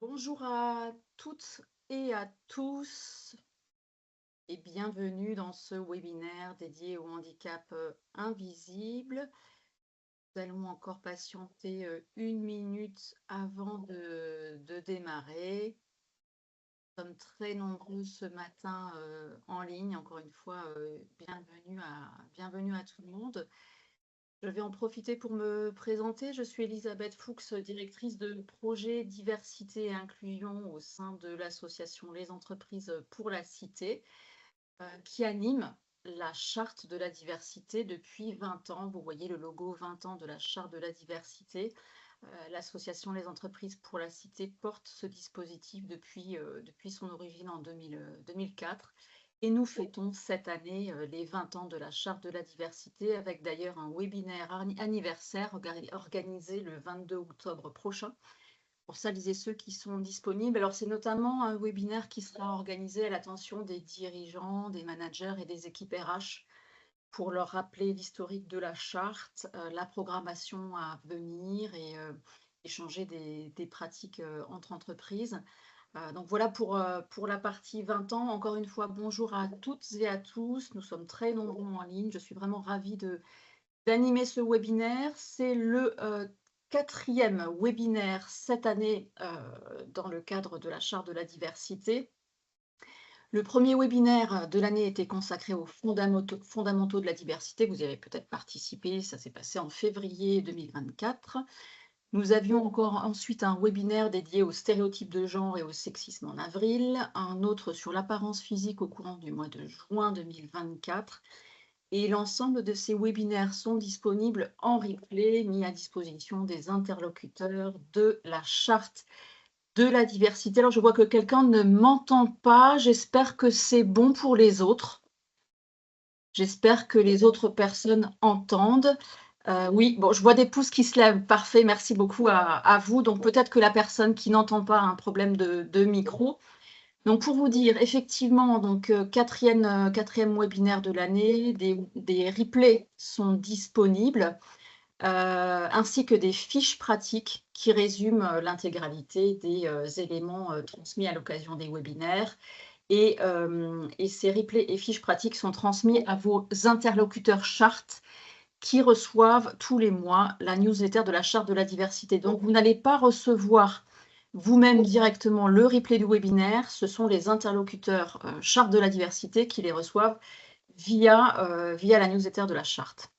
Bonjour à toutes et à tous et bienvenue dans ce webinaire dédié au handicap invisible. Nous allons encore patienter 1 minute avant de démarrer. Nous sommes très nombreux ce matin en ligne. Encore une fois, bienvenue à tout le monde. Je vais en profiter pour me présenter. Je suis Elisabeth Fuchs, directrice de projet diversité et inclusion au sein de l'association Les Entreprises pour la Cité, qui anime la charte de la diversité depuis 20 ans. Vous voyez le logo 20 ans de la charte de la diversité. L'association Les Entreprises pour la Cité porte ce dispositif depuis son origine en 2004. Et nous fêtons cette année les 20 ans de la Charte de la diversité, avec d'ailleurs un webinaire anniversaire organisé le 22 octobre prochain. Pour celles et ceux qui sont disponibles, alors c'est notamment un webinaire qui sera organisé à l'attention des dirigeants, des managers et des équipes RH pour leur rappeler l'historique de la charte, la programmation à venir et échanger des pratiques entre entreprises. Donc voilà pour la partie 20 ans. Encore une fois, bonjour à toutes et à tous. Nous sommes très nombreux en ligne. Je suis vraiment ravie d'animer ce webinaire. C'est le 4e webinaire cette année dans le cadre de la Charte de la diversité. Le premier webinaire de l'année était consacré aux fondamentaux de la diversité. Vous y avez peut-être participé, ça s'est passé en février 2024. Nous avions encore ensuite un webinaire dédié aux stéréotypes de genre et au sexisme en avril, un autre sur l'apparence physique au courant du mois de juin 2024. Et l'ensemble de ces webinaires sont disponibles en replay, mis à disposition des interlocuteurs de la charte de la diversité. Alors, je vois que quelqu'un ne m'entend pas. J'espère que c'est bon pour les autres. J'espère que les autres personnes entendent. Oui, bon, je vois des pouces qui se lèvent. Parfait, merci beaucoup à vous. Donc, peut-être que la personne qui n'entend pas a un problème de micro. Donc, pour vous dire, effectivement, donc, quatrième webinaire de l'année, des replays sont disponibles, ainsi que des fiches pratiques qui résument l'intégralité des éléments transmis à l'occasion des webinaires. Et ces replays et fiches pratiques sont transmis à vos interlocuteurs charte qui reçoivent tous les mois la newsletter de la charte de la diversité. Donc, vous n'allez pas recevoir vous-même directement le replay du webinaire, ce sont les interlocuteurs charte de la diversité qui les reçoivent via la newsletter de la charte.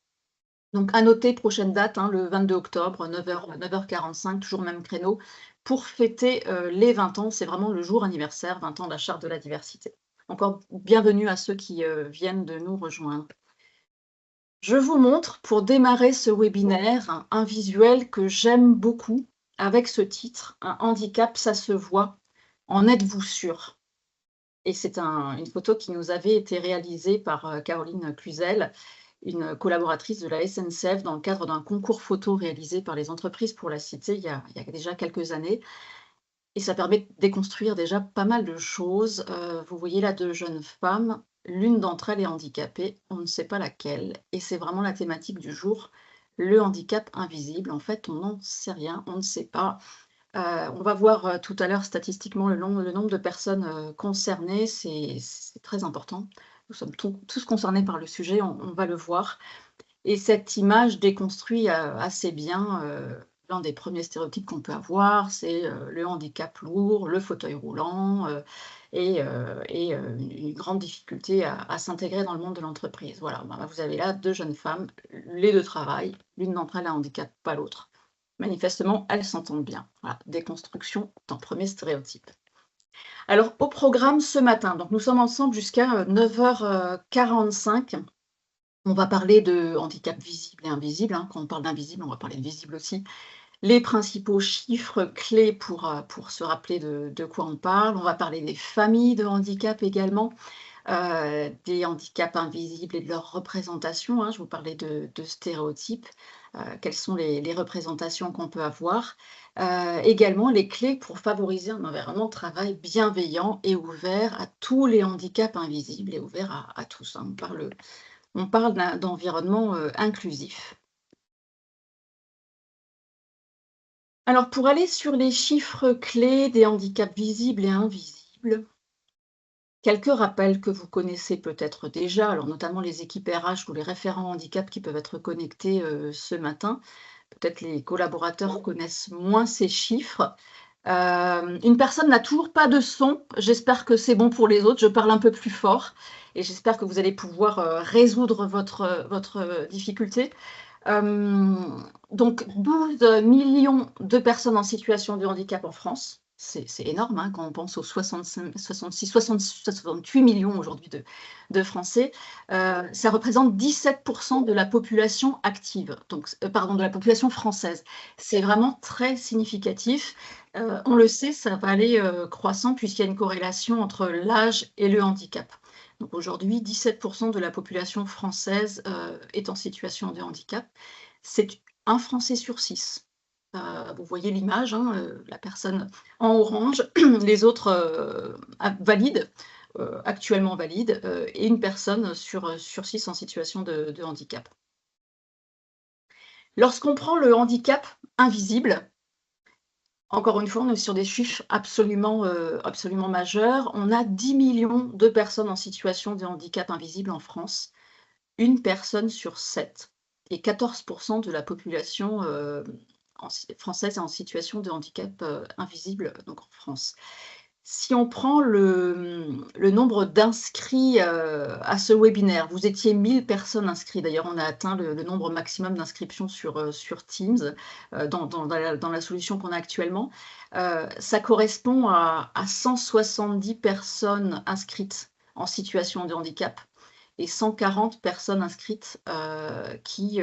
Donc, à noter, prochaine date, le 22 octobre, 9h45, toujours même créneau, pour fêter les 20 ans. C'est vraiment le jour anniversaire, 20 ans de la charte de la diversité. Encore bienvenue à ceux qui viennent de nous rejoindre. Je vous montre, pour démarrer ce webinaire, un visuel que j'aime beaucoup, avec ce titre, « Un handicap, ça se voit, en êtes-vous sûr ?» Et c'est une photo qui nous avait été réalisée par Caroline Cluzel, une collaboratrice de la SNCF dans le cadre d'un concours photo réalisé par les Entreprises pour la Cité il y a déjà quelques années. Et ça permet de déconstruire déjà pas mal de choses. Vous voyez là 2 jeunes femmes, l'une d'entre elles est handicapée, on ne sait pas laquelle, et c'est vraiment la thématique du jour, le handicap invisible. En fait, on n'en sait rien, on ne sait pas. On va voir tout à l'heure statistiquement le nombre de personnes concernées, c'est très important. Nous sommes tous concernés par le sujet, on va le voir. Et cette image déconstruit assez bien l'un des premiers stéréotypes qu'on peut avoir, c'est le handicap lourd, le fauteuil roulant une grande difficulté à s'intégrer dans le monde de l'entreprise. Voilà, vous avez là 2 jeunes femmes, les 2 travaillent, l'une d'entre elles a un handicap, pas l'autre. Manifestement, elles s'entendent bien. Voilà, déconstruction d'un premier stéréotype. Alors, au programme ce matin, donc nous sommes ensemble jusqu'à 9h45. On va parler de handicap visible et invisible, quand on parle d'invisible, on va parler de visible aussi. Les principaux chiffres clés pour se rappeler de quoi on parle. On va parler des familles de handicap également, des handicaps invisibles et de leur représentation, je vous parlais de stéréotypes, quelles sont les représentations qu'on peut avoir. Également les clés pour favoriser un environnement de travail bienveillant et ouvert à tous les handicaps invisibles et ouvert à tous, on parle d'environnement inclusif. Alors pour aller sur les chiffres clés des handicaps visibles et invisibles, quelques rappels que vous connaissez peut-être déjà, alors notamment les équipes RH ou les référents handicap qui peuvent être connectés, ce matin. Peut-être les collaborateurs connaissent moins ces chiffres. Une personne n'a toujours pas de son. J'espère que c'est bon pour les autres. Je parle un peu plus fort et j'espère que vous allez pouvoir, résoudre votre difficulté. Donc 12 millions de personnes en situation de handicap en France. C'est énorme, hein, quand on pense aux 68 millions aujourd'hui de Français. Ça représente 17% de la population active, donc pardon, de la population française. C'est vraiment très significatif. On le sait, ça va aller, croissant puisqu'il y a une corrélation entre l'âge et le handicap. Donc aujourd'hui, 17% de la population française, est en situation de handicap. C'est un Français sur 6. Vous voyez l'image, hein, la personne en orange, les autres, valides, actuellement valides, et une personne sur 6 en situation de handicap. Lorsqu'on prend le handicap invisible, encore une fois, on est sur des chiffres absolument majeurs. On a 10 millions de personnes en situation de handicap invisible en France, une personne sur 7 et 14% de la population, française est en situation de handicap, invisible, donc en France. Si on prend le nombre d'inscrits, à ce webinaire, vous étiez 1000 personnes inscrites. D'ailleurs, on a atteint le nombre maximum d'inscriptions sur Teams, dans la solution qu'on a actuellement. Ça correspond à 170 personnes inscrites en situation de handicap et 140 personnes inscrites, qui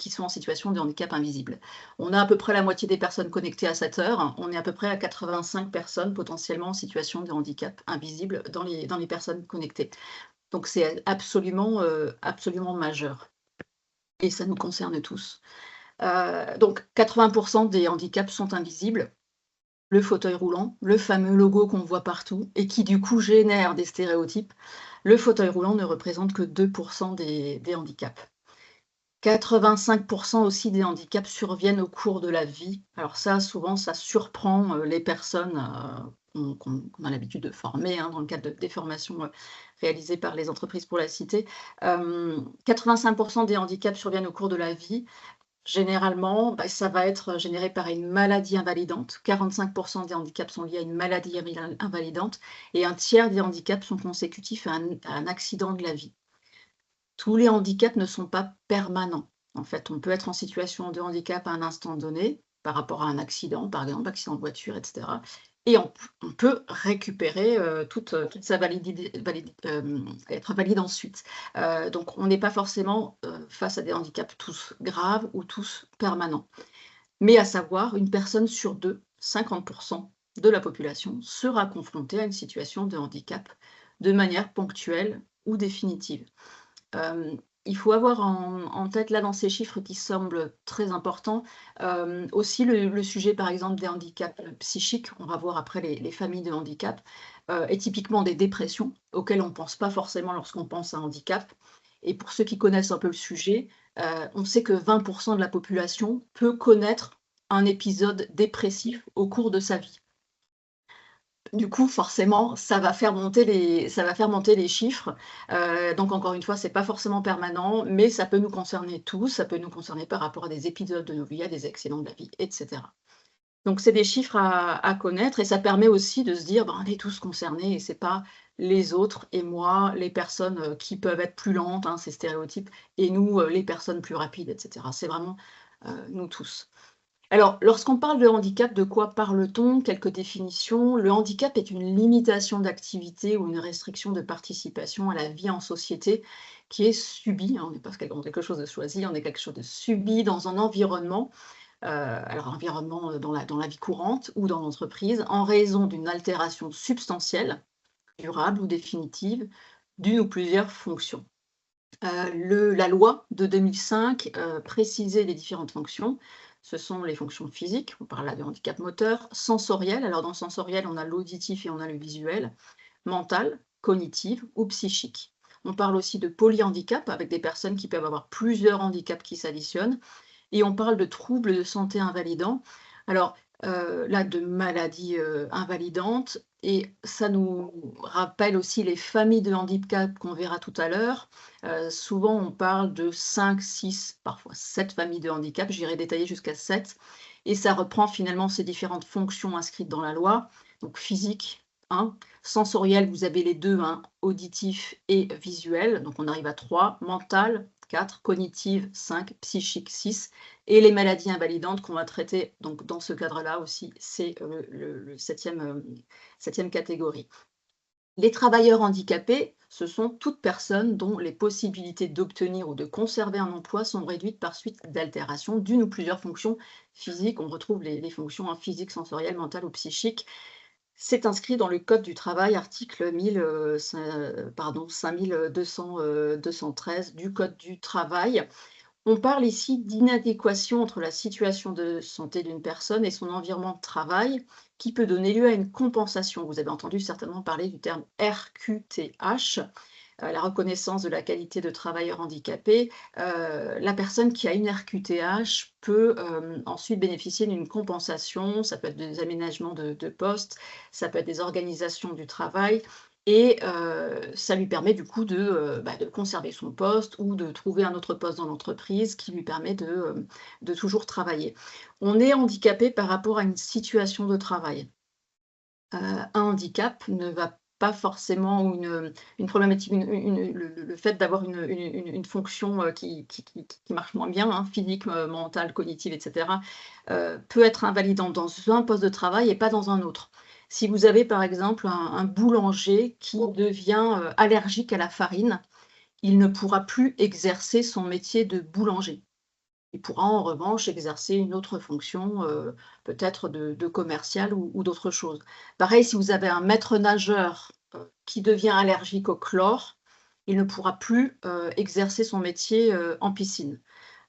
sont en situation de handicap invisible. On a à peu près la moitié des personnes connectées à cette heure. On est à peu près à 85 personnes potentiellement en situation de handicap invisible dans les personnes connectées. Donc c'est absolument majeur et ça nous concerne tous. Donc 80% des handicaps sont invisibles. Le fauteuil roulant, le fameux logo qu'on voit partout et qui du coup génère des stéréotypes. Le fauteuil roulant ne représente que 2% des handicaps. 85% aussi des handicaps surviennent au cours de la vie. Alors ça, souvent, ça surprend, les personnes, qu'on a l'habitude de former, hein, dans le cadre des formations, réalisées par les entreprises pour la cité. 85% des handicaps surviennent au cours de la vie. Généralement, ça va être généré par une maladie invalidante. 45% des handicaps sont liés à une maladie invalidante et un tiers des handicaps sont consécutifs à un accident de la vie. Tous les handicaps ne sont pas permanents. En fait, on peut être en situation de handicap à un instant donné, par rapport à un accident, par exemple, accident de voiture, et cetera. Et on peut récupérer, toute sa être valide ensuite. Donc on n'est pas forcément, face à des handicaps tous graves ou tous permanents. Mais à savoir, une personne sur 2, 50% de la population sera confrontée à une situation de handicap de manière ponctuelle ou définitive. Il faut avoir en tête, là, dans ces chiffres qui semblent très importants, aussi le sujet, par exemple, des handicaps psychiques. On va voir après les familles de handicap, et typiquement des dépressions, auxquelles on ne pense pas forcément lorsqu'on pense à handicap. Et pour ceux qui connaissent un peu le sujet, on sait que 20% de la population peut connaître un épisode dépressif au cours de sa vie. Du coup, forcément, ça va faire monter les chiffres. Donc encore une fois, c'est pas forcément permanent, mais ça peut nous concerner tous. Ça peut nous concerner par rapport à des épisodes de nos vies, à des accidents de la vie, et cetera. Donc c'est des chiffres à connaître et ça permet aussi de se dire: «Ben, on est tous concernés et c'est pas les autres et moi, les personnes, qui peuvent être plus lentes», hein, ces stéréotypes, et nous, les personnes plus rapides, et cetera. C'est vraiment, nous tous. Alors, lorsqu'on parle de handicap, de quoi parle-t-on? Quelques définitions. Le handicap est une limitation d'activité ou une restriction de participation à la vie en société qui est subie, hein, on n'est pas dans quelque chose de choisi, on est quelque chose de subi dans un environnement, alors environnement, dans la vie courante ou dans l'entreprise, en raison d'une altération substantielle, durable ou définitive, d'une ou plusieurs fonctions. La loi de 2005, précisait les différentes fonctions. Ce sont les fonctions physiques, on parle là de handicap moteur, sensoriel, alors dans le sensoriel, on a l'auditif et on a le visuel, mental, cognitive ou psychique. On parle aussi de polyhandicap avec des personnes qui peuvent avoir plusieurs handicaps qui s'additionnent et on parle de troubles de santé invalidants. Alors, là, de maladies, invalidantes et ça nous rappelle aussi les familles de handicap qu'on verra tout à l'heure. Souvent, on parle de 5, 6, parfois 7 familles de handicap, j'irai détailler jusqu'à 7, et ça reprend finalement ces différentes fonctions inscrites dans la loi. Donc physique, 1, sensoriel, vous avez les 2, hein, auditif et visuel, donc on arrive à 3, mental, 4, cognitive, 5, psychique, 6. Et les maladies invalidantes qu'on va traiter donc dans ce cadre-là aussi, c'est, le 7e catégorie. Les travailleurs handicapés, ce sont toutes personnes dont les possibilités d'obtenir ou de conserver un emploi sont réduites par suite d'altérations d'une ou plusieurs fonctions physiques. On retrouve les fonctions, hein, physiques, sensorielles, mentales ou psychiques. C'est inscrit dans le code du travail, article 5213 du code du travail. On parle ici d'inadéquation entre la situation de santé d'une personne et son environnement de travail, qui peut donner lieu à une compensation. Vous avez entendu certainement parler du terme RQTH, la reconnaissance de la qualité de travailleur handicapé. La personne qui a une RQTH peut ensuite bénéficier d'une compensation, ça peut être des aménagements de poste, ça peut être des organisations du travail, et ça lui permet du coup de conserver son poste ou de trouver un autre poste dans l'entreprise qui lui permet de toujours travailler. On est handicapé par rapport à une situation de travail. Un handicap ne va pas forcément, ou une problématique, le fait d'avoir une fonction, qui marche moins bien, hein, physique, mentale, cognitive et cetera, peut être invalidant dans un poste de travail et pas dans un autre. Si vous avez par exemple un boulanger qui devient, allergique à la farine, il ne pourra plus exercer son métier de boulanger. Il pourra en revanche exercer une autre fonction, peut-être de commercial ou d'autre chose. Pareil, si vous avez un maître nageur, qui devient allergique au chlore, il ne pourra plus, exercer son métier, en piscine.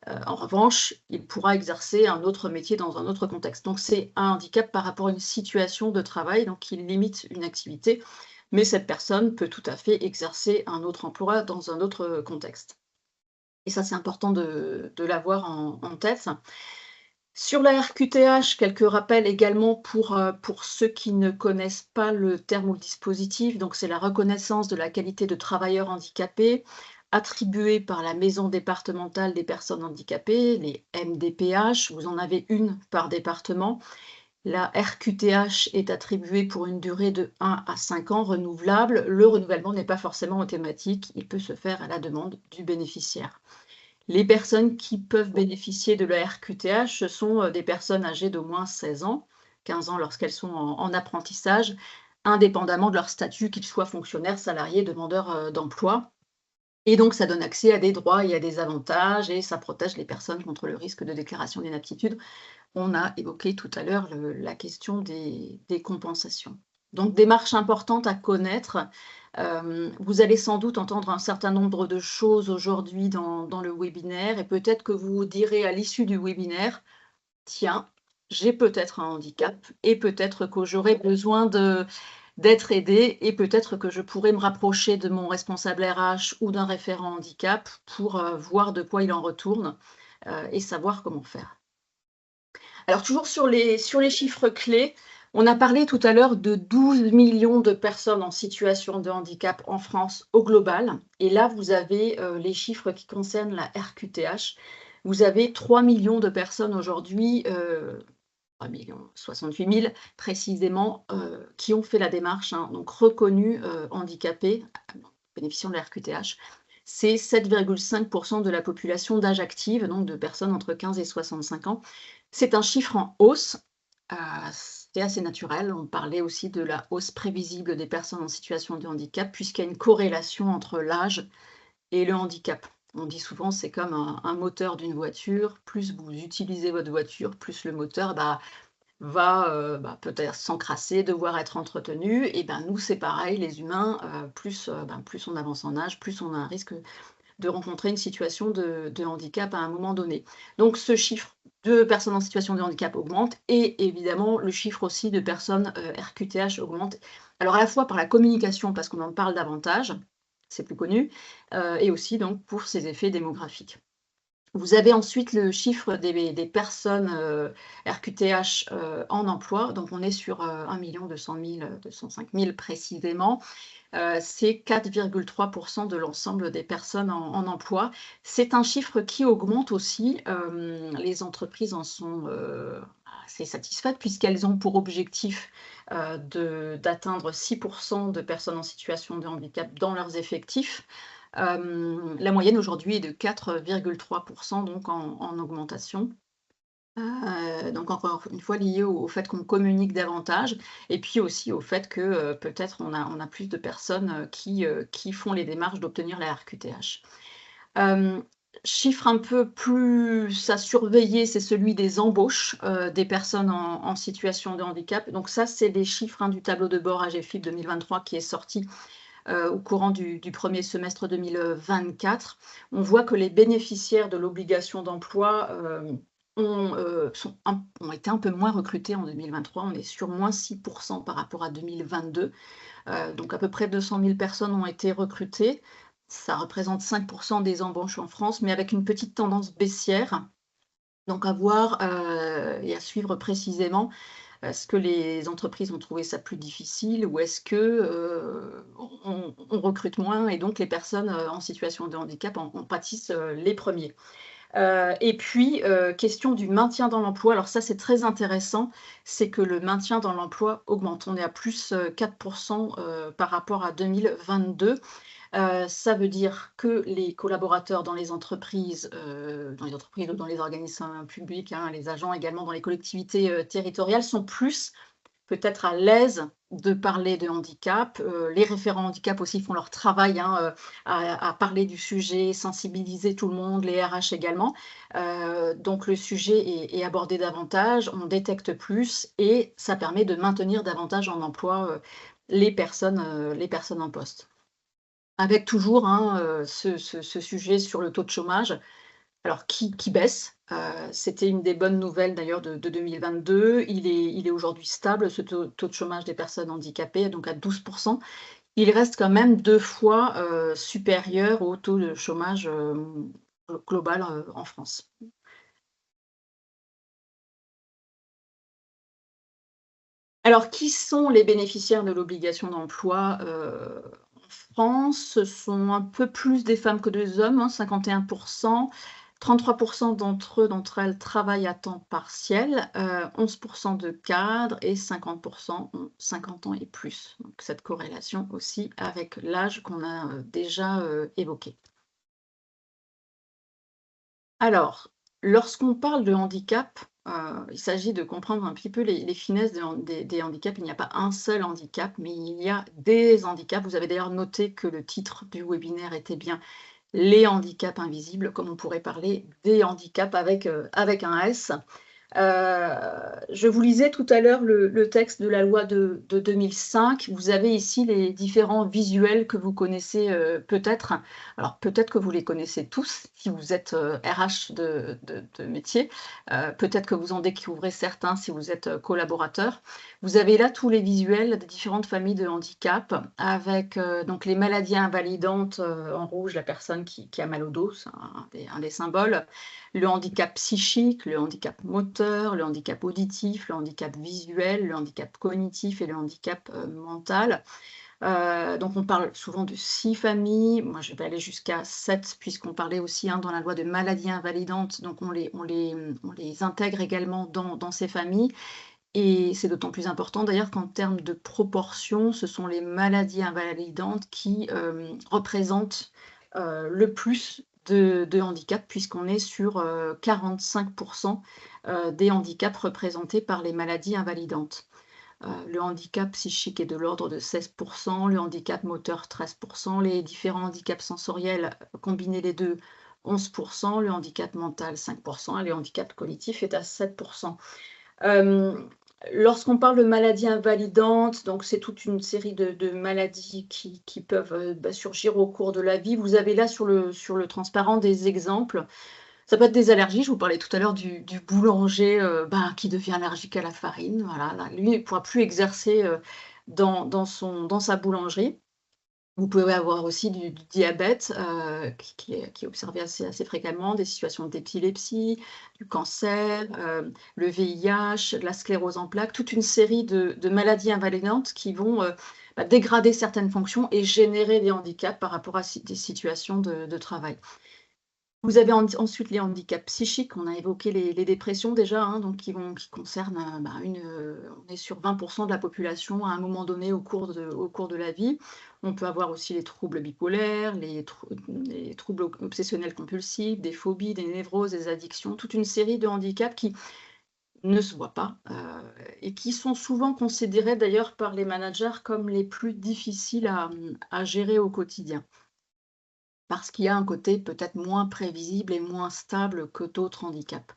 En revanche, il pourra exercer un autre métier dans un autre contexte. Donc c'est un handicap par rapport à une situation de travail, donc il limite une activité, mais cette personne peut tout à fait exercer un autre emploi dans un autre contexte. Et ça, c'est important de l'avoir en tête. Sur la RQTH, quelques rappels également pour ceux qui ne connaissent pas le terme ou le dispositif. Donc, c'est la reconnaissance de la qualité de travailleur handicapé, attribuée par la Maison départementale des personnes handicapées, les MDPH. Vous en avez une par département. La RQTH est attribuée pour une durée de 1 à 5 ans renouvelable. Le renouvellement n'est pas forcément automatique, il peut se faire à la demande du bénéficiaire. Les personnes qui peuvent bénéficier de la RQTH, ce sont, des personnes âgées d'au moins 16 ans, 15 ans lorsqu'elles sont en apprentissage, indépendamment de leur statut, qu'ils soient fonctionnaires, salariés, demandeurs, d'emploi, et donc ça donne accès à des droits et à des avantages et ça protège les personnes contre le risque de déclaration d'inaptitude. On a évoqué tout à l'heure la question des compensations. Donc démarche importante à connaître. Vous allez sans doute entendre un certain nombre de choses aujourd'hui dans le webinaire et peut-être que vous vous direz à l'issue du webinaire: «Tiens, j'ai peut-être un handicap et peut-être que j'aurais besoin d'être aidée et peut-être que je pourrais me rapprocher de mon responsable RH ou d'un référent handicap pour, voir de quoi il en retourne, et savoir comment faire». Alors toujours sur les chiffres clés, on a parlé tout à l'heure de 12 millions de personnes en situation de handicap en France au global, et là vous avez, les chiffres qui concernent la RQTH. Vous avez 3 millions de personnes aujourd'hui, 3 068 000 précisément, qui ont fait la démarche, hein, donc reconnues, handicapées, bénéficiant de la RQTH. C'est 7,5 de la population d'âge active, donc de personnes entre 15 et 65 ans. C'est un chiffre en hausse, c'est assez naturel. On parlait aussi de la hausse prévisible des personnes en situation de handicap, puisqu'il y a une corrélation entre l'âge et le handicap. On dit souvent, c'est comme un moteur d'une voiture, plus vous utilisez votre voiture, plus le moteur, va, peut-être s'encrasser, devoir être entretenu, et ben, nous, c'est pareil, les humains, plus on avance en âge, plus on a un risque de rencontrer une situation de handicap à un moment donné. Donc ce chiffre de personnes en situation de handicap augmente et évidemment le chiffre aussi de personnes, RQTH augmente. Alors à la fois par la communication, parce qu'on en parle davantage, c'est plus connu, et aussi donc pour ses effets démographiques. Vous avez ensuite le chiffre des personnes, RQTH, en emploi, donc on est sur, 1 200 000, 205 000 précisément. C'est 4,3 de l'ensemble des personnes en emploi. C'est un chiffre qui augmente aussi, les entreprises en sont, assez satisfaites puisqu'elles ont pour objectif, d'atteindre 6 de personnes en situation de handicap dans leurs effectifs. La moyenne aujourd'hui est de 4,3 donc en augmentation. Donc encore une fois lié au fait qu'on communique davantage et puis aussi au fait que, peut-être on a plus de personnes, qui font les démarches d'obtenir la RQTH. Hem, Chiffre un peu plus à surveiller, c'est celui des embauches, des personnes en situation de handicap. Donc ça, c'est les chiffres, hein, du tableau de bord AGEFIP 2023 qui est sorti, au courant du 1er semestre 2024. On voit que les bénéficiaires de l'obligation d'emploi, ont été un peu moins recrutés en 2023. On est sur -6 par rapport à 2022. Donc à peu près 200 000 personnes ont été recrutées. Ça représente 5 des embauches en France, mais avec une petite tendance baissière. Donc à voir, et à suivre précisément. Est-ce que les entreprises ont trouvé ça plus difficile ou est-ce que, on recrute moins et donc les personnes, en situation de handicap en pâtissent, les premiers. Et puis, question du maintien dans l'emploi. Alors ça, c'est très intéressant, c'est que le maintien dans l'emploi augmente. On est à plus, 4 par rapport à 2022. Ça veut dire que les collaborateurs dans les entreprises ou dans les organismes publics, hein, les agents également dans les collectivités, territoriales sont plus peut-être à l'aise de parler de handicap. Les référents handicap aussi font leur travail, hein, à parler du sujet, sensibiliser tout le monde, les RH également. Donc le sujet est abordé davantage, on détecte plus et ça permet de maintenir davantage en emploi, les personnes en poste. Avec toujours, hein, ce sujet sur le taux de chômage, alors qui baisse. C'était une des bonnes nouvelles d'ailleurs de 2022. Il est aujourd'hui stable, ce taux de chômage des personnes handicapées, donc à 12. Il reste quand même 2 fois, supérieur au taux de chômage, global, en France. Alors qui sont les bénéficiaires de l'obligation d'emploi, en France? Ce sont un peu plus des femmes que des hommes, hein, 51. 33 d'entre elles travaillent à temps partiel, 11 de cadres et 50 ont 50 ans et plus. Donc cette corrélation aussi avec l'âge qu'on a, déjà, évoqué. Alors, lorsqu'on parle de handicap, il s'agit de comprendre un petit peu les finesses des handicaps. Il n'y a pas un seul handicap, mais il y a des handicaps. Vous avez d'ailleurs noté que le titre du webinaire était bien «Les handicaps invisibles», comme on pourrait parler des handicaps avec un S. Je vous lisais tout à l'heure le texte de la loi de 2005. Vous avez ici les différents visuels que vous connaissez, peut-être. Alors peut-être que vous les connaissez tous si vous êtes, RH de métier. Peut-être que vous en découvrez certains si vous êtes, collaborateur. Vous avez là tous les visuels des différentes familles de handicap avec, donc les maladies invalidantes, en rouge, la personne qui a mal au dos, c'est un des symboles. Le handicap psychique, le handicap moteur, le handicap auditif, le handicap visuel, le handicap cognitif et le handicap, mental. Donc on parle souvent de 6 familles. Moi, je vais aller jusqu'à 7 puisqu'on parlait aussi, hein, dans la loi de maladies invalidantes, donc on les intègre également dans ces familles et c'est d'autant plus important d'ailleurs qu'en termes de proportion, ce sont les maladies invalidantes qui, représentent, le plus de handicaps puisqu'on est sur, 45 des handicaps représentés par les maladies invalidantes. Le handicap psychique est de l'ordre de 16, le handicap moteur 13, les différents handicaps sensoriels, combinés les 2, 11, le handicap mental 5 et le handicap cognitif est à 7. Hem, Lorsqu'on parle de maladies invalidantes, donc c'est toute une série de maladies qui peuvent, surgir au cours de la vie. Vous avez là sur le transparent des exemples. Ça peut être des allergies, je vous parlais tout à l'heure du boulanger, qui devient allergique à la farine, voilà, là, lui, il ne pourra plus exercer, dans sa boulangerie. Vous pouvez avoir aussi du diabète, qui est observé assez fréquemment, des situations d'épilepsie, du cancer, le VIH, la sclérose en plaques, toute une série de maladies invalidantes qui vont, dégrader certaines fonctions et générer des handicaps par rapport à des situations de travail. Vous avez ensuite les handicaps psychiques, on a évoqué les dépressions déjà, hein, donc qui concernent, on est sur 20 de la population à un moment donné au cours de la vie. On peut avoir aussi les troubles bipolaires, les troubles obsessionnels compulsifs, des phobies, des névroses, des addictions, toute une série de handicaps qui ne se voient pas, et qui sont souvent considérés d'ailleurs par les managers comme les plus difficiles à gérer au quotidien. Parce qu'il y a un côté peut-être moins prévisible et moins stable que d'autres handicaps.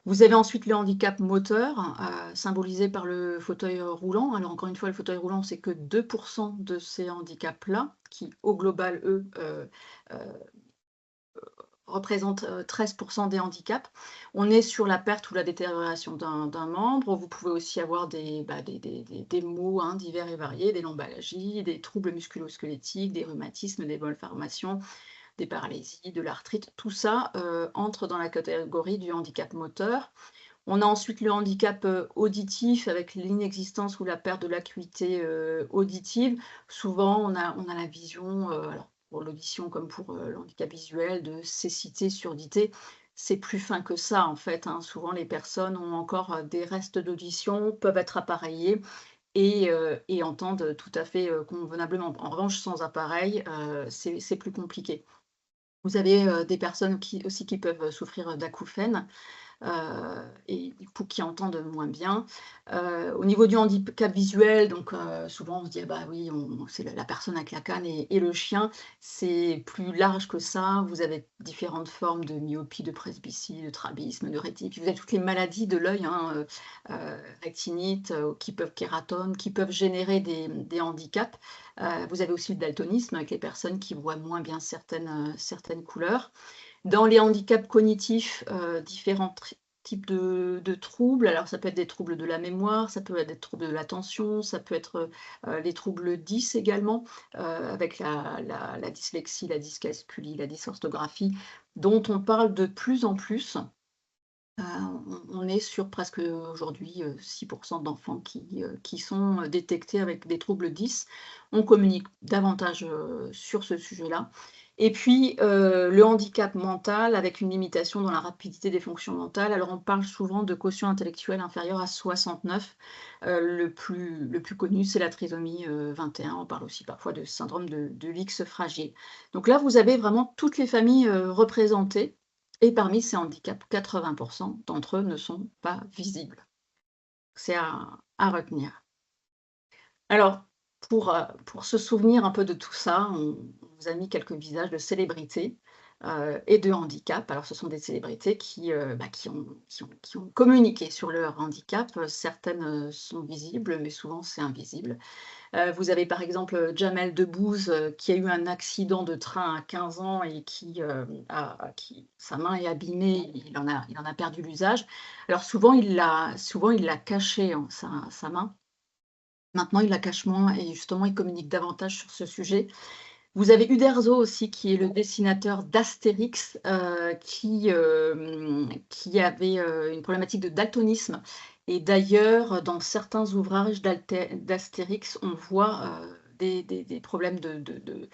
Vous avez ensuite le handicap moteur, symbolisé par le fauteuil, roulant. Alors encore une fois, le fauteuil roulant, c'est que 2 de ces handicaps-là, qui au global, eux, heu, représentent, 13 des handicaps. On est sur la perte ou la détérioration d'un membre. Vous pouvez aussi avoir des maux, hein, divers et variés, des lombalgies, des troubles musculo-squelettiques, des rhumatismes, des malformations, des paralysies, de l'arthrite, tout ça, entre dans la catégorie du handicap moteur. On a ensuite le handicap, auditif avec l'inexistence ou la perte de l'acuité, auditive. Souvent, on a la vision, alors pour l'audition comme pour, le handicap visuel, de cécité, surdité. C'est plus fin que ça, en fait, hein. Souvent, les personnes ont encore, des restes d'audition, peuvent être appareillées et entendent tout à fait, convenablement. En revanche, sans appareil, c'est plus compliqué. Vous avez, des personnes qui peuvent souffrir d'acouphènes, et du coup qui entendent moins bien. Au niveau du handicap visuel, donc souvent on se dit: «Ah bah oui, c'est la personne avec la canne et le chien». C'est plus large que ça. Vous avez différentes formes de myopie, de presbytie, de strabisme, de rétine. Puis vous avez toutes les maladies de l'œil, hein, rétinite, qui peuvent kératome, qui peuvent générer des handicaps. Vous avez aussi le daltonisme avec les personnes qui voient moins bien certaines couleurs. Dans les handicaps cognitifs, différents types de troubles. Alors ça peut être des troubles de la mémoire, ça peut être des troubles de l'attention, ça peut être, les troubles 10 également, avec la dyslexie, la dyscalculie, la dysorthographie, dont on parle de plus en plus. On est sur presque, aujourd'hui, 6 d'enfants qui sont, détectés avec des troubles 10. On communique davantage, sur ce sujet-là et puis, le handicap mental avec une limitation dans la rapidité des fonctions mentales. Alors on parle souvent de quotient intellectuel inférieur à 69. Le plus connu, c'est la trisomie, 21. On parle aussi parfois de syndrome de l'X fragile. Donc là, vous avez vraiment toutes les familles, représentées et parmi ces handicaps, 80 d'entre eux ne sont pas visibles. C'est à retenir. Alors, pour se souvenir un peu de tout ça, on vous a mis quelques visages de célébrités, et de handicap. Alors ce sont des célébrités qui ont communiqué sur leur handicap. Certaines, sont visibles, mais souvent c'est invisible. Vous avez par exemple, Jamel Debbouze, qui a eu un accident de train à 15 ans et qui sa main est abîmée, il en a perdu l'usage. Alors souvent il l'a caché, hein, sa main. Maintenant il la cache moins et justement il communique davantage sur ce sujet. Vous avez Uderzo aussi qui est le dessinateur d'Astérix, qui avait, une problématique de daltonisme et d'ailleurs, dans certains ouvrages d'Astérix, on voit, des problèmes de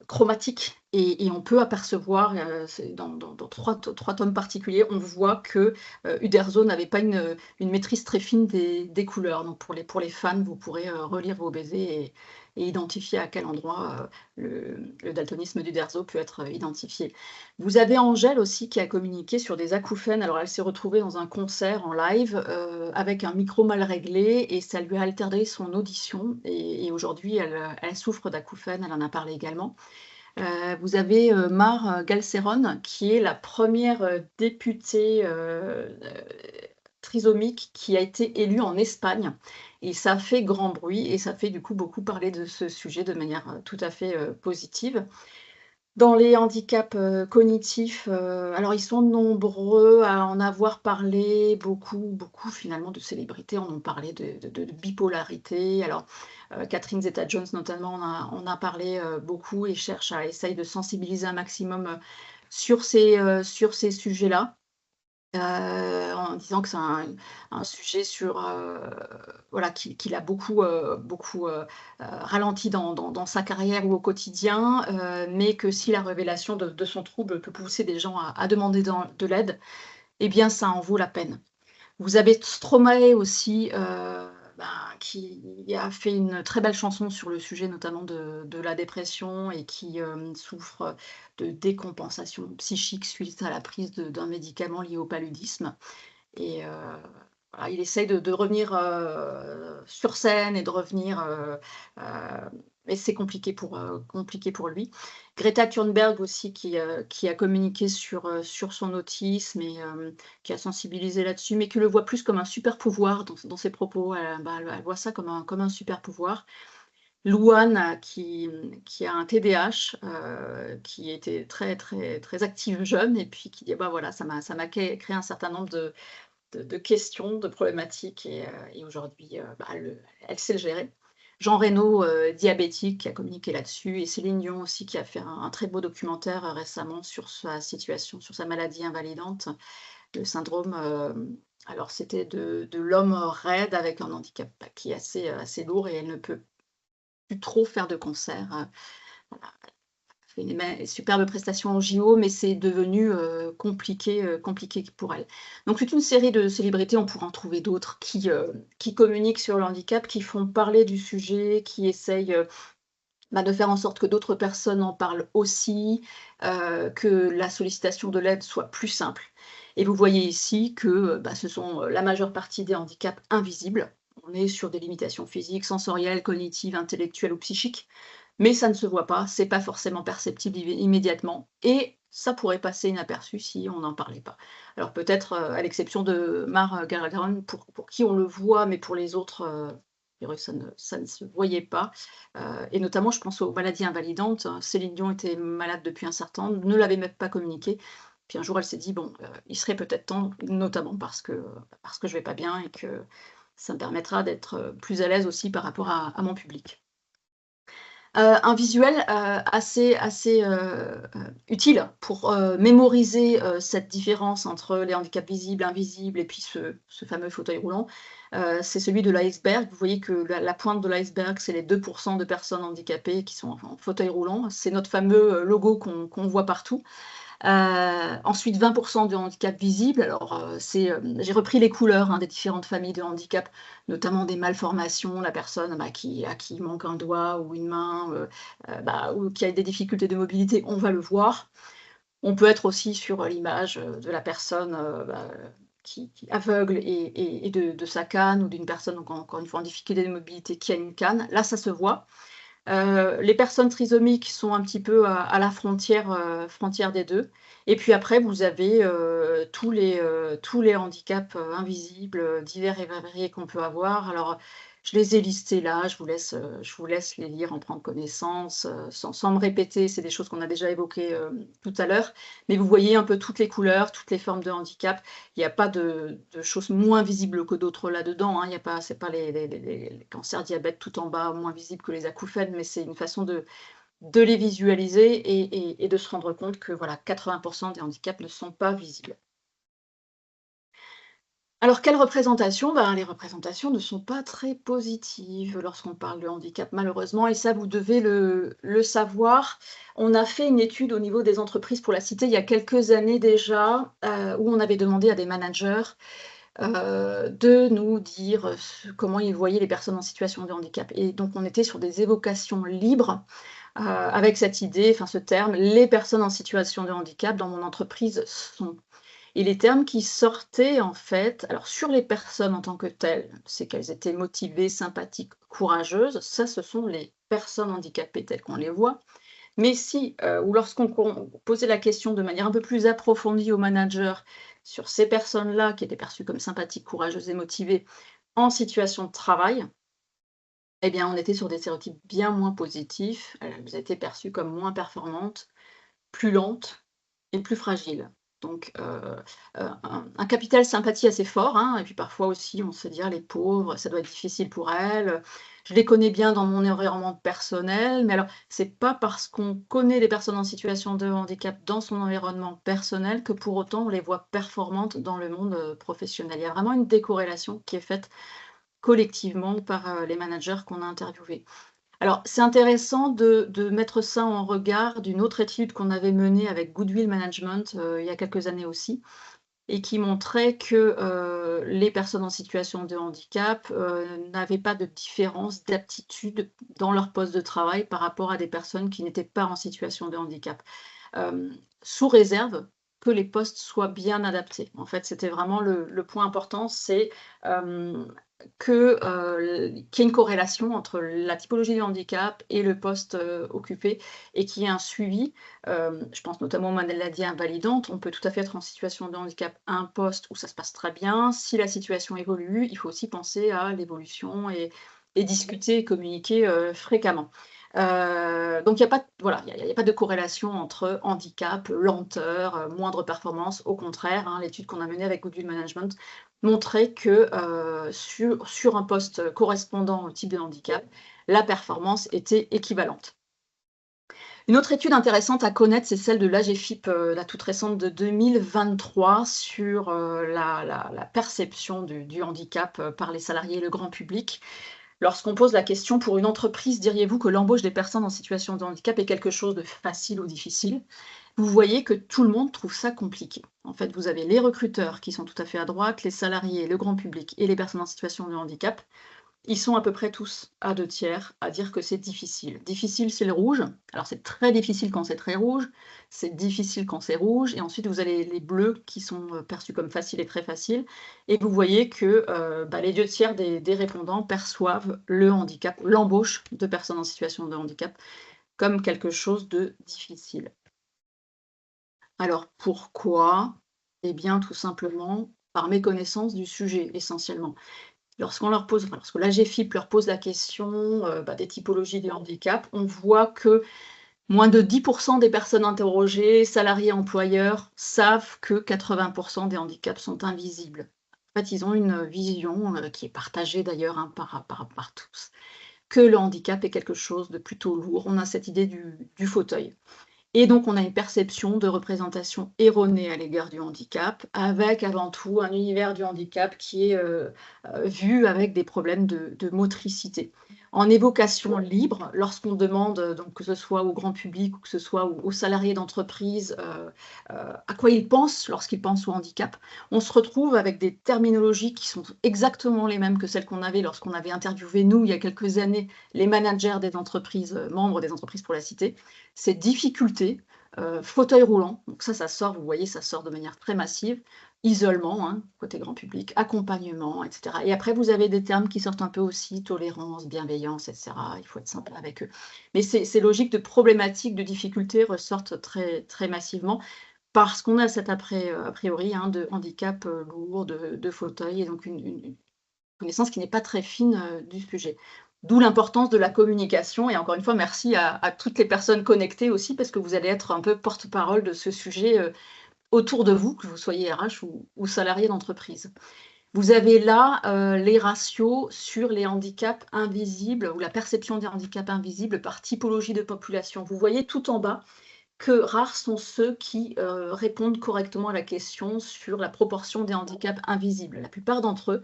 chromatiques et on peut apercevoir, c'est dans 3 tomes particuliers, on voit que, Uderzo n'avait pas une maîtrise très fine des couleurs. Donc pour les fans, vous pourrez, relire vos BD et identifier à quel endroit, le daltonisme d'Uderzo peut être, identifié. Vous avez Angèle aussi qui a communiqué sur des acouphènes. Alors elle s'est retrouvée dans un concert en live, avec un micro mal réglé et ça lui a altéré son audition et aujourd'hui elle souffre d'acouphènes, elle en a parlé également. Vous avez, Mar Galceron qui est la première députée, trisomique qui a été élue en Espagne et ça a fait grand bruit et ça fait du coup beaucoup parler de ce sujet de manière, tout à fait, positive. Dans les handicaps, cognitifs, alors ils sont nombreux à en avoir parlé, beaucoup finalement de célébrités en ont parlé de bipolarité. Alors, Catherine Zeta-Jones notamment en a parlé, beaucoup et essaye de sensibiliser un maximum, sur ces sujets-là. En disant que c'est un sujet voilà, qui l'a ralenti dans sa carrière ou au quotidien, mais que si la révélation de son trouble peut pousser des gens à demander de l'aide, eh bien ça en vaut la peine. Vous avez Stromae aussi, ben, qui a fait une très belle chanson sur le sujet notamment de la dépression et qui, souffre de décompensation psychique suite à la prise d'un médicament lié au paludisme et voilà, il essaye de revenir, sur scène et de revenir, mais c'est compliqué pour lui. Greta Thunberg aussi qui a communiqué sur son autisme et qui a sensibilisé là-dessus, mais qui le voit plus comme un super pouvoir dans ses propos. Elle voit ça comme un super pouvoir. Louane, qui a un TDAH, qui était très active jeune et puis qui dit: «Bah, voilà, ça m'a créé un certain nombre de questions, de problématiques et aujourd'hui, bah, elle sait le gérer. Jean Reno, diabétique, qui a communiqué là-dessus et Céline Dion aussi qui a fait un très beau documentaire, récemment sur sa situation, sur sa maladie invalidante, le syndrome, alors c'était de l'homme raide avec un handicap, bah, qui est assez lourd et elle ne peut plus trop faire de concerts, voilà. Fait une superbe prestation en JO, mais c'est devenu, compliqué pour elle. Donc toute une série de célébrités, on pourra en trouver d'autres qui communiquent sur le handicap, qui font parler du sujet, qui essayent, bah, de faire en sorte que d'autres personnes en parlent aussi, que la sollicitation de l'aide soit plus simple. Et vous voyez ici que, bah, ce sont, la majeure partie des handicaps invisibles. On est sur des limitations physiques, sensorielles, cognitives, intellectuelles ou psychiques, mais ça ne se voit pas, c'est pas forcément perceptible immédiatement et ça pourrait passer inaperçu si on n'en parlait pas. Alors peut-être, à l'exception de Mar Garagon pour qui on le voit, mais pour les autres, je dirais que ça ne se voyait pas, et notamment je pense aux maladies invalidantes. Céline Dion était malade depuis un certain temps, ne l'avait même pas communiqué. Puis un jour elle s'est dit: «Bon, il serait peut-être temps», notamment parce que je vais pas bien et que ça me permettra d'être, plus à l'aise aussi par rapport à mon public. Un visuel, utile pour, mémoriser, cette différence entre les handicaps visibles, invisibles et puis ce fameux fauteuil roulant, c'est celui de l'iceberg. Vous voyez que la pointe de l'iceberg, c'est les 2 de personnes handicapées qui sont en fauteuil roulant. C'est notre fameux, logo qu'on voit partout. Ensuite 20 de handicap visible. Alors, j'ai repris les couleurs, hein, des différentes familles de handicap, notamment des malformations, la personne, bah, à qui il manque un doigt ou une main, bah, ou qui a des difficultés de mobilité, on va le voir. On peut être aussi sur, l'image, de la personne, bah, qui aveugle et de sa canne ou d'une personne, donc encore une fois en difficulté de mobilité qui a une canne. Là, ça se voit. Les personnes trisomiques sont un petit peu à la frontière des 2. Et puis après vous avez, tous les handicaps, invisibles, divers et variés qu'on peut avoir. Alors, je les ai listés là, je vous laisse les lire, en prendre connaissance, sans me répéter, c'est des choses qu'on a déjà évoquées, tout à l'heure. Mais vous voyez un peu toutes les couleurs, toutes les formes de handicap. Il y a pas de choses moins visibles que d'autres là-dedans, hein. Il y a pas C'est pas les cancers, diabète tout en bas, moins visibles que les acouphènes, mais c'est une façon de les visualiser et de se rendre compte que voilà, 80 des handicaps ne sont pas visibles. Alors quelles représentations? Ben, les représentations ne sont pas très positives lorsqu'on parle de handicap malheureusement et ça vous devez le savoir. On a fait une étude au niveau des entreprises pour la cité il y a quelques années déjà, où on avait demandé à des managers de nous dire, comment ils voyaient les personnes en situation de handicap et donc on était sur des évocations libres, avec cette idée, enfin ce terme: «Les personnes en situation de handicap dans mon entreprise sont», et les termes qui sortaient en fait, alors sur les personnes en tant que telles, c'est qu'elles étaient motivées, sympathiques, courageuses, ça ce sont les personnes handicapées telles qu'on les voit. Mais si, ou lorsqu'on posait la question de manière un peu plus approfondie aux managers sur ces personnes-là qui étaient perçues comme sympathiques, courageuses et motivées en situation de travail, eh bien, on était sur des stéréotypes bien moins positifs. Elles étaient perçues comme moins performantes, plus lentes et plus fragiles. Donc un capital sympathie assez fort, hein, et puis parfois aussi on se dit: «Ah les pauvres, ça doit être difficile pour elles, je les connais bien dans mon environnement personnel». Mais alors, c'est pas parce qu'on connaît les personnes en situation de handicap dans son environnement personnel que pour autant on les voit performantes dans le monde, professionnel. Il y a vraiment une décorrélation qui est faite collectivement par, les managers qu'on a interviewés. Alors, c'est intéressant de mettre ça en regard d'une autre étude qu'on avait menée avec Goodwill Management, il y a quelques années aussi, et qui montrait que, les personnes en situation de handicap, n'avaient pas de différence d'aptitude dans leur poste de travail par rapport à des personnes qui n'étaient pas en situation de handicap. Sous réserve que les postes soient bien adaptés. En fait, c'était vraiment le point important, c'est, hem, que, qu'il y ait une corrélation entre la typologie du handicap et le poste, occupé et qu'il y ait un suivi. Je pense notamment aux maladies invalidantes. On peut tout à fait être en situation de handicap à un poste où ça se passe très bien. Si la situation évolue, il faut aussi penser à l'évolution et discuter et communiquer, fréquemment. Donc il y a pas voilà, il y a pas de corrélation entre handicap, lenteur, moindre performance. Au contraire, hein, l'étude qu'on a menée avec Goodwill Management montrait que, sur un poste correspondant au type de handicap, la performance était équivalente. Une autre étude intéressante à connaître, c'est celle de l'AGFIP, la toute récente de 2023 sur, la perception du handicap, par les salariés et le grand public. Lorsqu'on pose la question: «Pour une entreprise, diriez-vous que l'embauche des personnes en situation de handicap est quelque chose de facile ou difficile?» Vous voyez que tout le monde trouve ça compliqué. En fait, vous avez les recruteurs qui sont tout à fait à droite, les salariés, le grand public et les personnes en situation de handicap. Ils sont à peu près tous à 2 tiers à dire que c'est difficile. Difficile, c'est le rouge. Alors c'est très difficile quand c'est très rouge, c'est difficile quand c'est rouge et ensuite vous avez les bleus qui sont, perçus comme faciles et très faciles et vous voyez que, bah, les 2 tiers des répondants perçoivent le handicap, l'embauche de personnes en situation de handicap comme quelque chose de difficile. Alors pourquoi? Eh bien tout simplement par méconnaissance du sujet essentiellement. Lorsque l'AGFIP leur pose la question, bah, des typologies de handicap, on voit que moins de 10 des personnes interrogées, salariés, employeurs, savent que 80 des handicaps sont invisibles. En fait, ils ont une vision, qui est partagée d'ailleurs, hein, par tous, que le handicap est quelque chose de plutôt lourd. On a cette idée du fauteuil. Et donc on a une perception de représentation erronée à l'égard du handicap, avec avant tout un univers du handicap qui est, vu avec des problèmes de motricité. En évocation libre, lorsqu'on demande, donc que ce soit au grand public ou que ce soit aux salariés d'entreprise, à quoi ils pensent lorsqu'ils pensent au handicap, on se retrouve avec des terminologies qui sont exactement les mêmes que celles qu'on avait lorsqu'on avait interviewé, nous, il y a quelques années, les managers des entreprises, membres des entreprises pour la cité. C'est difficulté, fauteuil roulant, donc ça sort, vous voyez, ça sort de manière très massive. Isolement, hein, côté grand public, accompagnement et cetera et après vous avez des termes qui sortent un peu aussi, tolérance, bienveillance et cetera. Il faut être sympa avec eux. Mais ces logiques de problématiques, de difficultés ressortent très très massivement parce qu'on a cet a priori, hein, de handicap, lourd, de fauteuil et donc une connaissance qui n'est pas très fine, du sujet. D'où l'importance de la communication et encore une fois merci à toutes les personnes connectées aussi parce que vous allez être un peu porte-parole de ce sujet, autour de vous, que vous soyez RH ou salarié d'entreprise. Vous avez là, les ratios sur les handicaps invisibles ou la perception des handicaps invisibles par typologie de population. Vous voyez tout en bas que rares sont ceux qui, répondent correctement à la question sur la proportion des handicaps invisibles. La plupart d'entre eux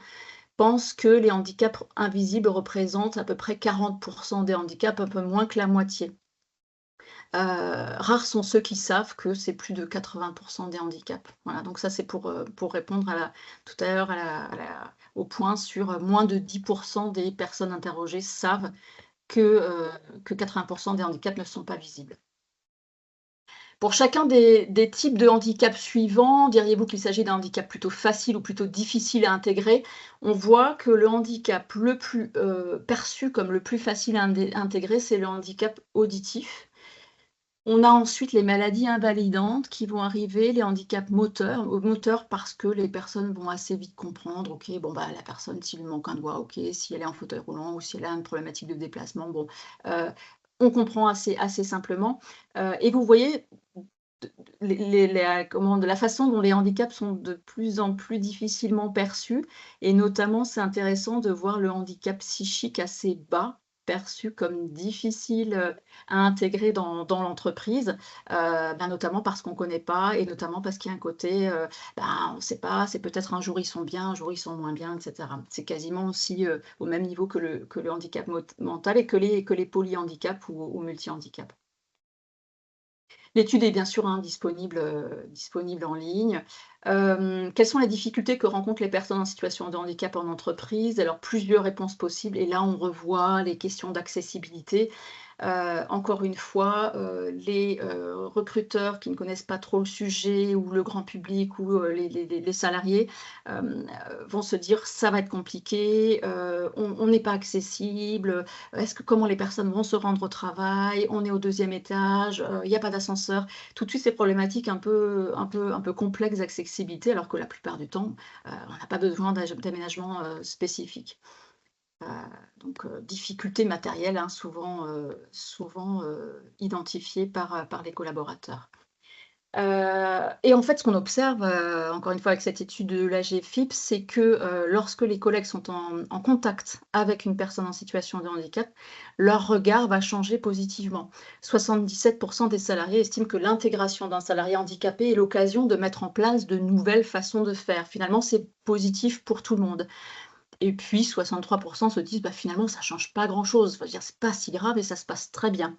pense que les handicaps invisibles représentent à peu près 40 des handicaps, un peu moins que la moitié. Rares sont ceux qui savent que c'est plus de 80 des handicaps. Voilà, donc ça c'est pour répondre tout à l'heure au point sur, moins de 10 des personnes interrogées savent que, que 80 des handicaps ne sont pas visibles. Pour chacun des types de handicap suivants, diriez-vous qu'il s'agit d'un handicap plutôt facile ou plutôt difficile à intégrer? On voit que le handicap le plus, perçu comme le plus facile à intégrer, c'est le handicap auditif. On a ensuite les maladies invalidantes qui vont arriver, les handicaps moteurs, moteurs parce que les personnes vont assez vite comprendre, OK, bon, bah, la personne, s'il lui manque un doigt, OK, si elle est en fauteuil roulant ou si elle a une problématique de déplacement, bon, heu, on comprend assez simplement, et vous voyez de la façon dont les handicaps sont de plus en plus difficilement perçus et notamment, c'est intéressant de voir le handicap psychique assez bas, perçu comme difficile, à intégrer dans l'entreprise, notamment parce qu'on ne connaît pas et notamment parce qu'il y a un côté, on ne sait pas, c'est peut-être un jour ils sont bien, un jour ils sont moins bien et cetera. C'est quasiment aussi, au même niveau que le handicap mental et que les polyhandicaps ou multihandicaps. L'étude est bien sûr, hein, disponible en ligne. Quelles sont les difficultés que rencontrent les personnes en situation de handicap en entreprise? Alors plusieurs réponses possibles et là on revoit les questions d'accessibilité. Encore une fois, les, recruteurs qui ne connaissent pas trop le sujet ou le grand public ou, les salariés, vont se dire: «Ça va être compliqué, on n'est pas accessible, est-ce que comment les personnes vont se rendre au travail? On est au deuxième étage, il y a pas d'ascenseur». Tout de suite ces problématiques un peu complexes d'accessibilité alors que la plupart du temps, on n'a pas besoin d'aménagement, spécifique. Heu, difficultés matérielles, hein, souvent, identifiées par les collaborateurs. Et en fait, ce qu'on observe, encore une fois avec cette étude de l'AGFIP, c'est que, lorsque les collègues sont en contact avec une personne en situation de handicap, leur regard va changer positivement. 77 des salariés estiment que l'intégration d'un salarié handicapé est l'occasion de mettre en place de nouvelles façons de faire. Finalement, c'est positif pour tout le monde. Et puis 63 se disent: «Bah, finalement, ça change pas grand-chose. Enfin, je veux dire, c'est pas si grave et ça se passe très bien».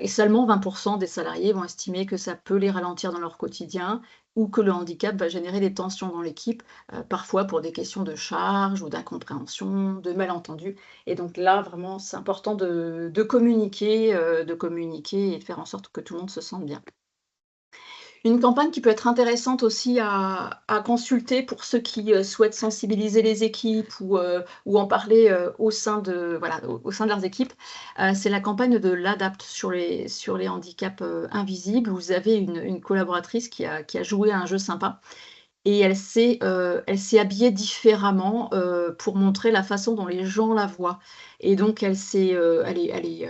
Et seulement 20 des salariés vont estimer que ça peut les ralentir dans leur quotidien ou que le handicap va générer des tensions dans l'équipe, parfois pour des questions de charge ou d'incompréhension, de malentendus. Et donc là, vraiment, c'est important de communiquer et de faire en sorte que tout le monde se sente bien. Une campagne qui peut être intéressante aussi à consulter pour ceux qui, souhaitent sensibiliser les équipes ou en parler, au sein de voilà, au sein de leurs équipes, c'est la campagne de l'ADAPT sur les handicaps, invisibles. Vous avez une collaboratrice qui a joué à un jeu sympa et elle s'est habillée différemment, pour montrer la façon dont les gens la voient et donc elle est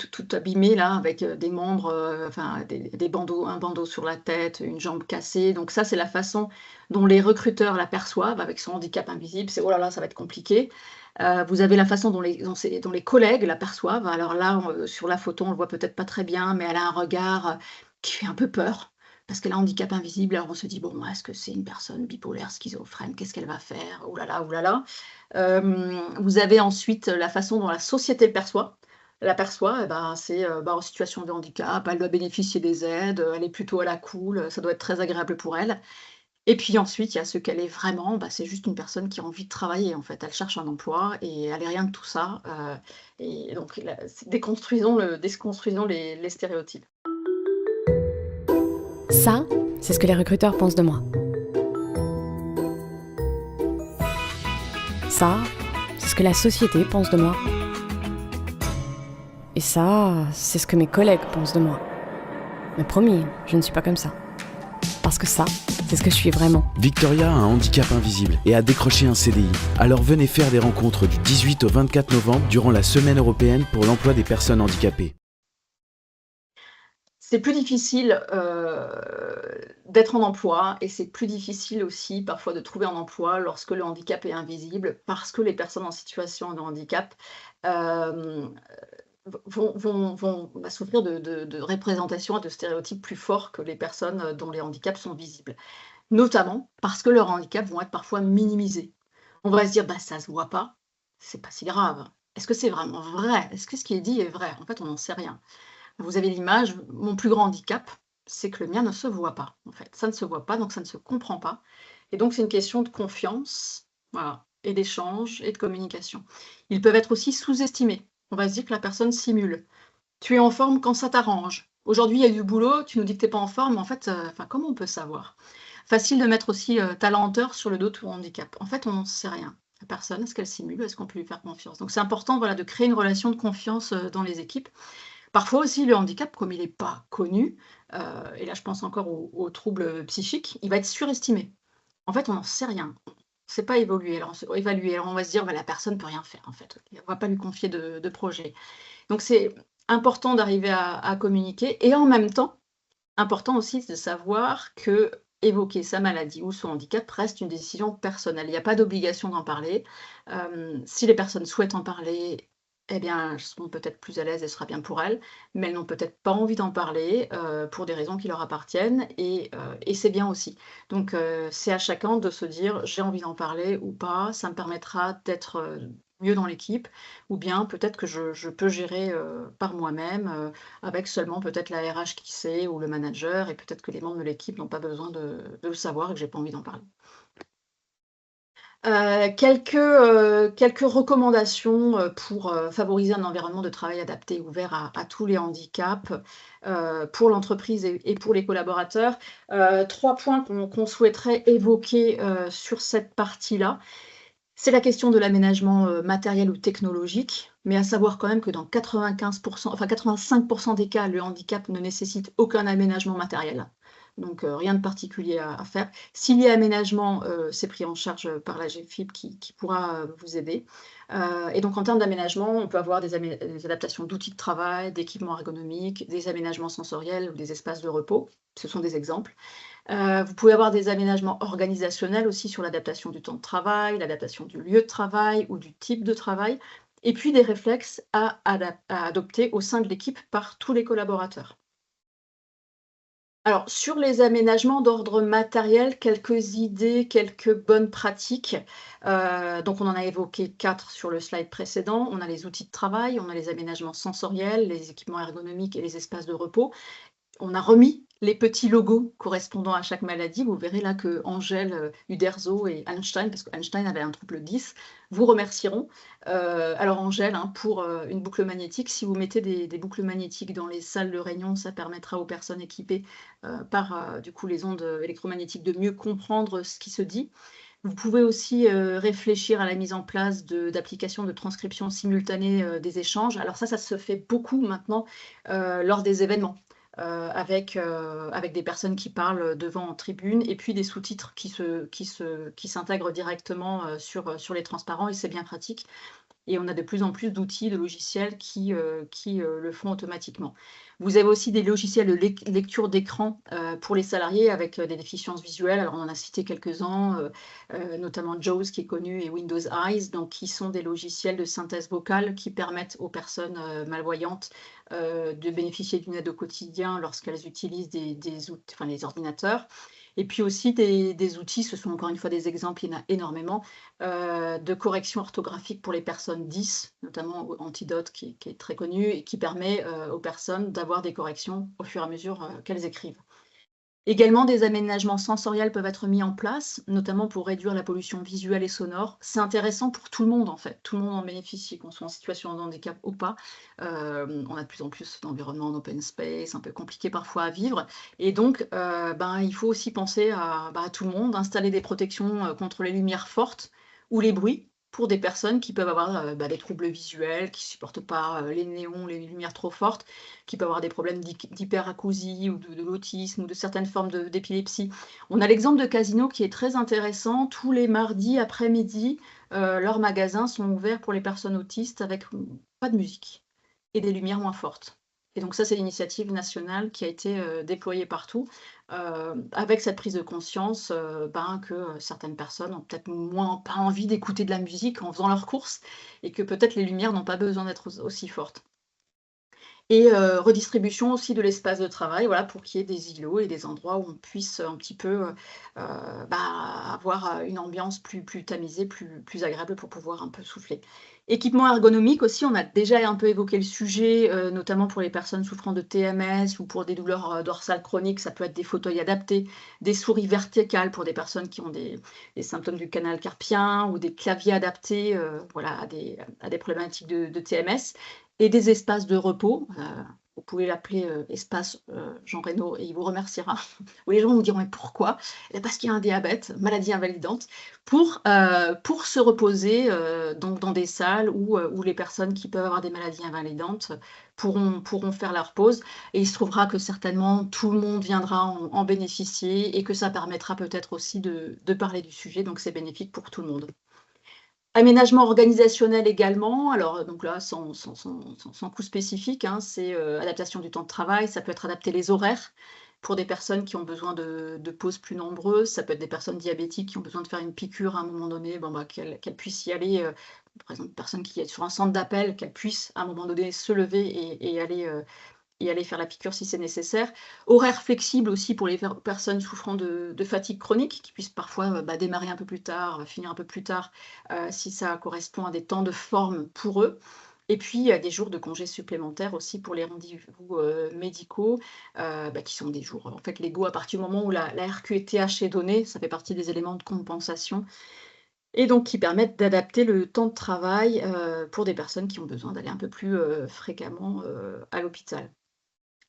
toute abîmée là avec, des membres, enfin des bandeaux un bandeau sur la tête, une jambe cassée donc ça, c'est la façon dont les recruteurs l'aperçoivent avec son handicap invisible. C'est: «Oh là là, ça va être compliqué». Vous avez la façon dont les collègues l'aperçoivent. Alors là, sur la photo, on le voit peut-être pas très bien, mais elle a un regard, qui fait un peu peur. Parce qu'elle a un handicap invisible, alors on se dit: «Bon, est-ce que c'est une personne bipolaire, schizophrène? Qu'est-ce qu'elle va faire? Ouh là là, ouh là là». Vous avez ensuite la façon dont la société l'aperçoit et ben, c'est, en situation de handicap, elle doit bénéficier des aides, elle est plutôt à la cool, ça doit être très agréable pour elle. Et puis ensuite, il y a ce qu'elle est vraiment, c'est juste une personne qui a envie de travailler, en fait. Elle cherche un emploi et elle est rien de tout ça, et donc là, c'est déconstruisons les stéréotypes. Ça, c'est ce que les recruteurs pensent de moi. Ça, c'est ce que la société pense de moi. Et ça, c'est ce que mes collègues pensent de moi. Mais promis, je ne suis pas comme ça. Parce que ça, c'est ce que je suis vraiment. Victoria a un handicap invisible et a décroché un CDI. Alors venez faire des rencontres du 18 au 24 novembre durant la Semaine européenne pour l'emploi des personnes handicapées. C'est plus difficile, d'être en emploi et c'est plus difficile aussi parfois de trouver un emploi lorsque le handicap est invisible parce que les personnes en situation de handicap, hem, vont souffrir de représentations et de stéréotypes plus forts que les personnes, dont les handicaps sont visibles. Notamment parce que leurs handicaps vont être parfois minimisés. On va se dire: «Bah, ça se voit pas, c'est pas si grave». Est-ce que c'est vraiment vrai? Est-ce que ce qui est dit est vrai? En fait, on n'en sait rien. Vous avez l'image, mon plus grand handicap, c'est que le mien ne se voit pas, en fait. Ça ne se voit pas, donc ça ne se comprend pas et donc c'est une question de confiance, voilà et d'échange et de communication. Ils peuvent être aussi sous-estimés. On va se dire que la personne simule. Tu es en forme quand ça t'arrange. Aujourd'hui, il y a du boulot, tu nous dis que tu es pas en forme, mais en fait, enfin, comment on peut savoir? Facile de mettre aussi, ta lenteur sur le dos de ton handicap. En fait, on n'en sait rien. La personne, est-ce qu'elle simule? Est-ce qu'on peut lui faire confiance? Donc c'est important, voilà, de créer une relation de confiance, dans les équipes. Parfois aussi, le handicap, comme il n'est pas connu, et là je pense encore aux troubles, psychiques, il va être surestimé. En fait, on n'en sait rien. On ne sait pas évaluer. Alors on va se dire: «Bah, la personne ne peut rien faire en fait. On ne va pas lui confier de projet». Donc c'est important d'arriver à communiquer et en même temps, Important aussi de savoir que évoquer sa maladie ou son handicap reste une décision personnelle. Il n'y a pas d'obligation d'en parler. Si les personnes souhaitent en parler, eh bien, elles seront peut-être plus à l'aise et ce sera bien pour elles, mais elles n'ont peut-être pas envie d'en parler, pour des raisons qui leur appartiennent et c'est bien aussi. Donc c'est à chacun de se dire: «J'ai envie d'en parler ou pas, ça me permettra d'être, mieux dans l'équipe» ou bien peut-être que je peux gérer, par moi-même, avec seulement peut-être la RH qui sait ou le manager et peut-être que les membres de l'équipe n'ont pas besoin de le savoir et que j'ai pas envie d'en parler. Quelques recommandations, pour, favoriser un environnement de travail adapté et ouvert à tous les handicaps, pour l'entreprise et pour les collaborateurs. 3 points qu'on souhaiterait évoquer, sur cette partie-là. C'est la question de l'aménagement, matériel ou technologique, mais à savoir quand même que dans 95 enfin 85 des cas, le handicap ne nécessite aucun aménagement matériel. Donc rien de particulier à faire. S'il y a aménagement, c'est pris en charge, par la GFIP qui pourra, vous aider. Et donc en termes d'aménagement, on peut avoir des adaptations d'outils de travail, d'équipements ergonomiques, des aménagements sensoriels ou des espaces de repos. Ce sont des exemples. Vous pouvez avoir des aménagements organisationnels aussi sur l'adaptation du temps de travail, l'adaptation du lieu de travail ou du type de travail et puis des réflexes à adopter au sein de l'équipe par tous les collaborateurs. Alors sur les aménagements d'ordre matériel, quelques idées, quelques bonnes pratiques. Donc on en a évoqué 4 sur le slide précédent. On a les outils de travail, on a les aménagements sensoriels, les équipements ergonomiques et les espaces de repos. On a remis les petits logos correspondant à chaque maladie. Vous verrez là que Angèle, Uderzo et Einstein, parce qu'Einstein avait un trouble 10, vous remercieront. Alors Angèle, hein, pour, une boucle magnétique, si vous mettez des boucles magnétiques dans les salles de réunion, ça permettra aux personnes équipées, par, du coup, les ondes, électromagnétiques de mieux comprendre ce qui se dit. Vous pouvez aussi, réfléchir à la mise en place d'applications de transcription simultanée, des échanges. Alors ça se fait beaucoup maintenant, lors des événements avec des personnes qui parlent devant en tribune et puis des sous-titres qui s'intègrent directement, sur les transparents et c'est bien pratique. Et on a de plus en plus d'outils, de logiciels qui le font automatiquement. Vous avez aussi des logiciels de lecture d'écran, pour les salariés avec, des déficiences visuelles. Alors on en a cité quelques-uns, notamment JAWS qui est connu et Windows Eyes, donc qui sont des logiciels de synthèse vocale qui permettent aux personnes, malvoyantes, de bénéficier d'une aide au quotidien lorsqu'elles utilisent enfin les ordinateurs. Et puis aussi des outils, ce sont encore une fois des exemples, il y en a énormément, de correction orthographique pour les personnes 10, notamment Antidote qui est très connu et qui permet, aux personnes d'avoir des corrections au fur et à mesure, qu'elles écrivent. Également, des aménagements sensoriels peuvent être mis en place, notamment pour réduire la pollution visuelle et sonore. C'est intéressant pour tout le monde en fait, tout le monde en bénéficie, qu'on soit en situation de handicap ou pas. On a de plus en plus d'environnements en open space, un peu compliqués parfois à vivre et donc ben, il faut aussi penser à tout le monde, installer des protections, contre les lumières fortes ou les bruits pour des personnes qui peuvent avoir, des troubles visuels, qui supportent pas, les néons, les lumières trop fortes, qui peuvent avoir des problèmes d'hyperacousie ou de l'autisme ou de certaines formes d'épilepsie. On a l'exemple de Casino qui est très intéressant. Tous les mardis après-midi, leurs magasins sont ouverts pour les personnes autistes avec, pas de musique et des lumières moins fortes. Et donc ça, c'est l'initiative nationale qui a été, déployée partout, avec cette prise de conscience, ben, que, certaines personnes ont peut-être moins pas envie d'écouter de la musique en faisant leurs courses et que peut-être les lumières n'ont pas besoin d'être aussi fortes. Et redistribution aussi de l'espace de travail, voilà, pour qu'il y ait des îlots et des endroits où on puisse un petit peu, avoir, une ambiance plus tamisée, plus agréable pour pouvoir un peu souffler. Équipement ergonomique aussi, on a déjà un peu évoqué le sujet, notamment pour les personnes souffrant de TMS ou pour des douleurs, dorsales chroniques, ça peut être des fauteuils adaptés, des souris verticales pour des personnes qui ont des symptômes du canal carpien ou des claviers adaptés, voilà, à des problématiques de TMS et des espaces de repos, vous pouvez l'appeler, espace, Jean Reno et il vous remerciera. Où les gens vous diront: «Mais pourquoi?» Eh parce qu'il y a un diabète, maladie invalidante, pour se reposer, donc dans des salles où les personnes qui peuvent avoir des maladies invalidantes pourront faire leur pause et il se trouvera que certainement tout le monde viendra en bénéficier et que ça permettra peut-être aussi de parler du sujet, donc c'est bénéfique pour tout le monde. Aménagement organisationnel également, alors, donc là, sans coût spécifique, hein, c'est, adaptation du temps de travail, ça peut être adapter les horaires, Pour des personnes qui ont besoin de pauses plus nombreuses, ça peut être des personnes diabétiques qui ont besoin de faire une piqûre à un moment donné, bon, bah, qu'elles puissent y aller, par exemple, une personne qui est sur un centre d'appel, qu'elle puisse à un moment donné se lever et aller faire la piqûre si c'est nécessaire. Horaire flexible aussi pour les personnes souffrant de fatigue chronique, qui puissent parfois, bah, démarrer un peu plus tard, finir un peu plus tard, si ça correspond à des temps de forme pour eux. Et puis, il y a des jours de congés supplémentaires aussi pour les rendez-vous, médicaux, bah, qui sont des jours, en fait, légaux à partir du moment où la RQTH est donnée, ça fait partie des éléments de compensation et donc qui permettent d'adapter le temps de travail, pour des personnes qui ont besoin d'aller un peu plus, fréquemment, à l'hôpital.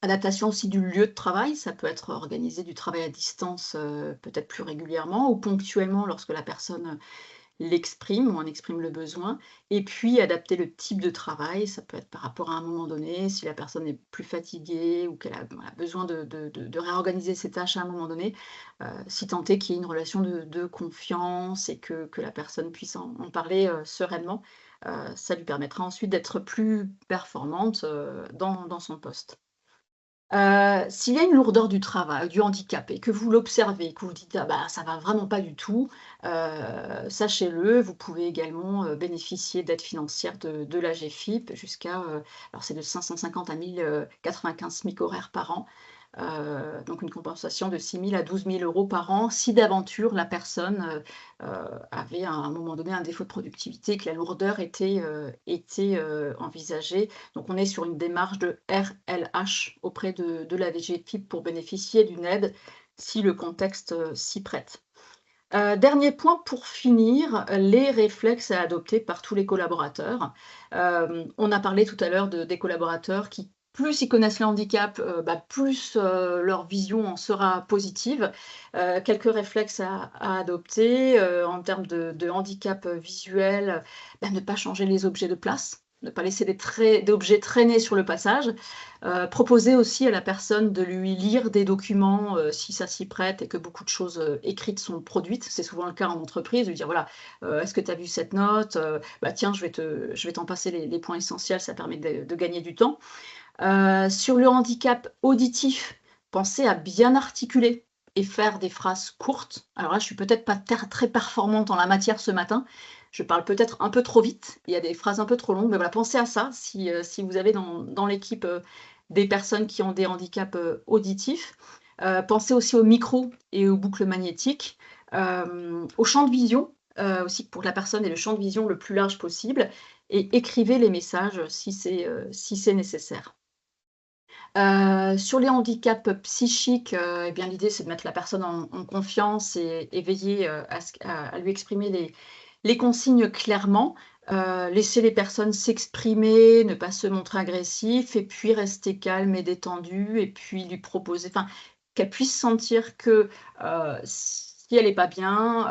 Adaptation aussi du lieu de travail, ça peut être organiser du travail à distance, peut-être plus régulièrement ou ponctuellement lorsque la personne, l'exprime ou en exprime le besoin et puis adapter le type de travail, ça peut être par rapport à un moment donné, si la personne est plus fatiguée ou qu'elle a, voilà, besoin de réorganiser ses tâches à un moment donné, si tant est qu'il y ait une relation de confiance et que la personne puisse en parler, sereinement, ça lui permettra ensuite d'être plus performante, dans son poste. S'il y a une lourdeur du travail, du handicap et que vous l'observez, que vous dites: «Ah bah, ça va vraiment pas du tout», sachez-le, vous pouvez également, bénéficier d'aides financières de l'AGEFIP jusqu'à, alors c'est de 550 à 1 095 SMIC horaires par an, donc une compensation de 6 000 à 12 000 € par an si d'aventure la personne, avait à un moment donné un défaut de productivité, que la lourdeur était envisagée. Donc on est sur une démarche de RLH auprès de la DGFiP pour bénéficier d'une aide si le contexte, s'y prête. Dernier point pour finir, les réflexes à adopter par tous les collaborateurs. On a parlé tout à l'heure des collaborateurs qui, plus ils connaissent le handicap, bah, plus, leur vision en sera positive. Quelques réflexes à adopter, en termes de handicap, visuel, bah, ne pas changer les objets de place, ne pas laisser d'objets traîner sur le passage. Proposer aussi à la personne de lui lire des documents, si ça s'y prête et que beaucoup de choses, écrites sont produites. C'est souvent le cas en entreprise, lui dire: «Voilà, est-ce que tu as vu cette note? Bah, tiens, je vais t'en passer les points essentiels», ça permet de gagner du temps. Sur le handicap auditif, pensez à bien articuler et faire des phrases courtes. Alors là, je suis peut-être pas très performante en la matière ce matin. Je parle peut-être un peu trop vite. Il y a des phrases un peu trop longues, mais voilà, pensez à ça si vous avez dans l'équipe, des personnes qui ont des handicaps, auditifs. Pensez aussi au micro et aux boucles magnétiques, au champ de vision, aussi pour que la personne ait le champ de vision le plus large possible et écrivez les messages si c'est nécessaire. Sur les handicaps psychiques, eh bien, l'idée, c'est de mettre la personne en confiance et veiller, à lui exprimer les consignes clairement, laisser les personnes s'exprimer, ne pas se montrer agressif et puis rester calme et détendu et puis lui proposer enfin, qu'elle puisse sentir que, si elle est pas bien,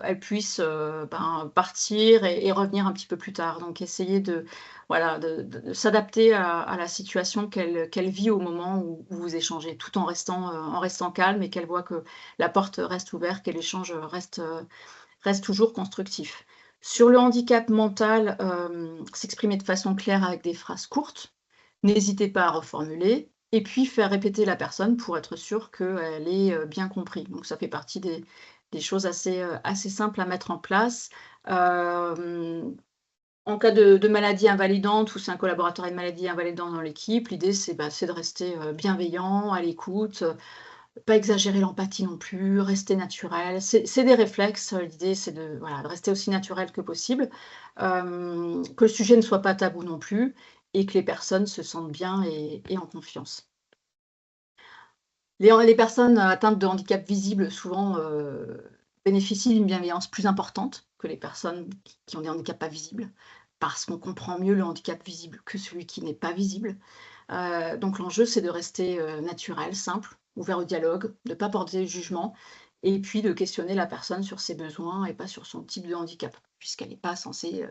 elle puisse, ben, partir et revenir un petit peu plus tard. Donc essayer de voilà, de s'adapter à la situation qu'elle vit au moment où vous échangez, tout en restant calme et qu'elle voit que la porte reste ouverte, que l'échange reste toujours constructif. Sur le handicap mental, s'exprimer de façon claire avec des phrases courtes, n'hésitez pas à reformuler et puis faire répéter la personne pour être sûr qu'elle ait, bien compris. Donc ça fait partie des choses assez simples à mettre en place. Hem En cas de maladie invalidante ou si un collaborateur a une maladie invalidante dans l'équipe, l'idée c'est de rester, bienveillant, à l'écoute, pas exagérer l'empathie non plus, rester naturel. C'est des réflexes, l'idée c'est de voilà, de rester aussi naturel que possible, que le sujet ne soit pas tabou non plus et que les personnes se sentent bien et en confiance. Les personnes atteintes de handicap visible souvent, bénéficient d'une bienveillance plus importante que les personnes qui ont des handicaps pas visibles, parce qu'on comprend mieux le handicap visible que celui qui n'est pas visible. Donc l'enjeu, c'est de rester, naturel, simple, ouvert au dialogue, de ne pas porter de jugement et puis de questionner la personne sur ses besoins et pas sur son type de handicap, puisqu'elle n'est pas censée,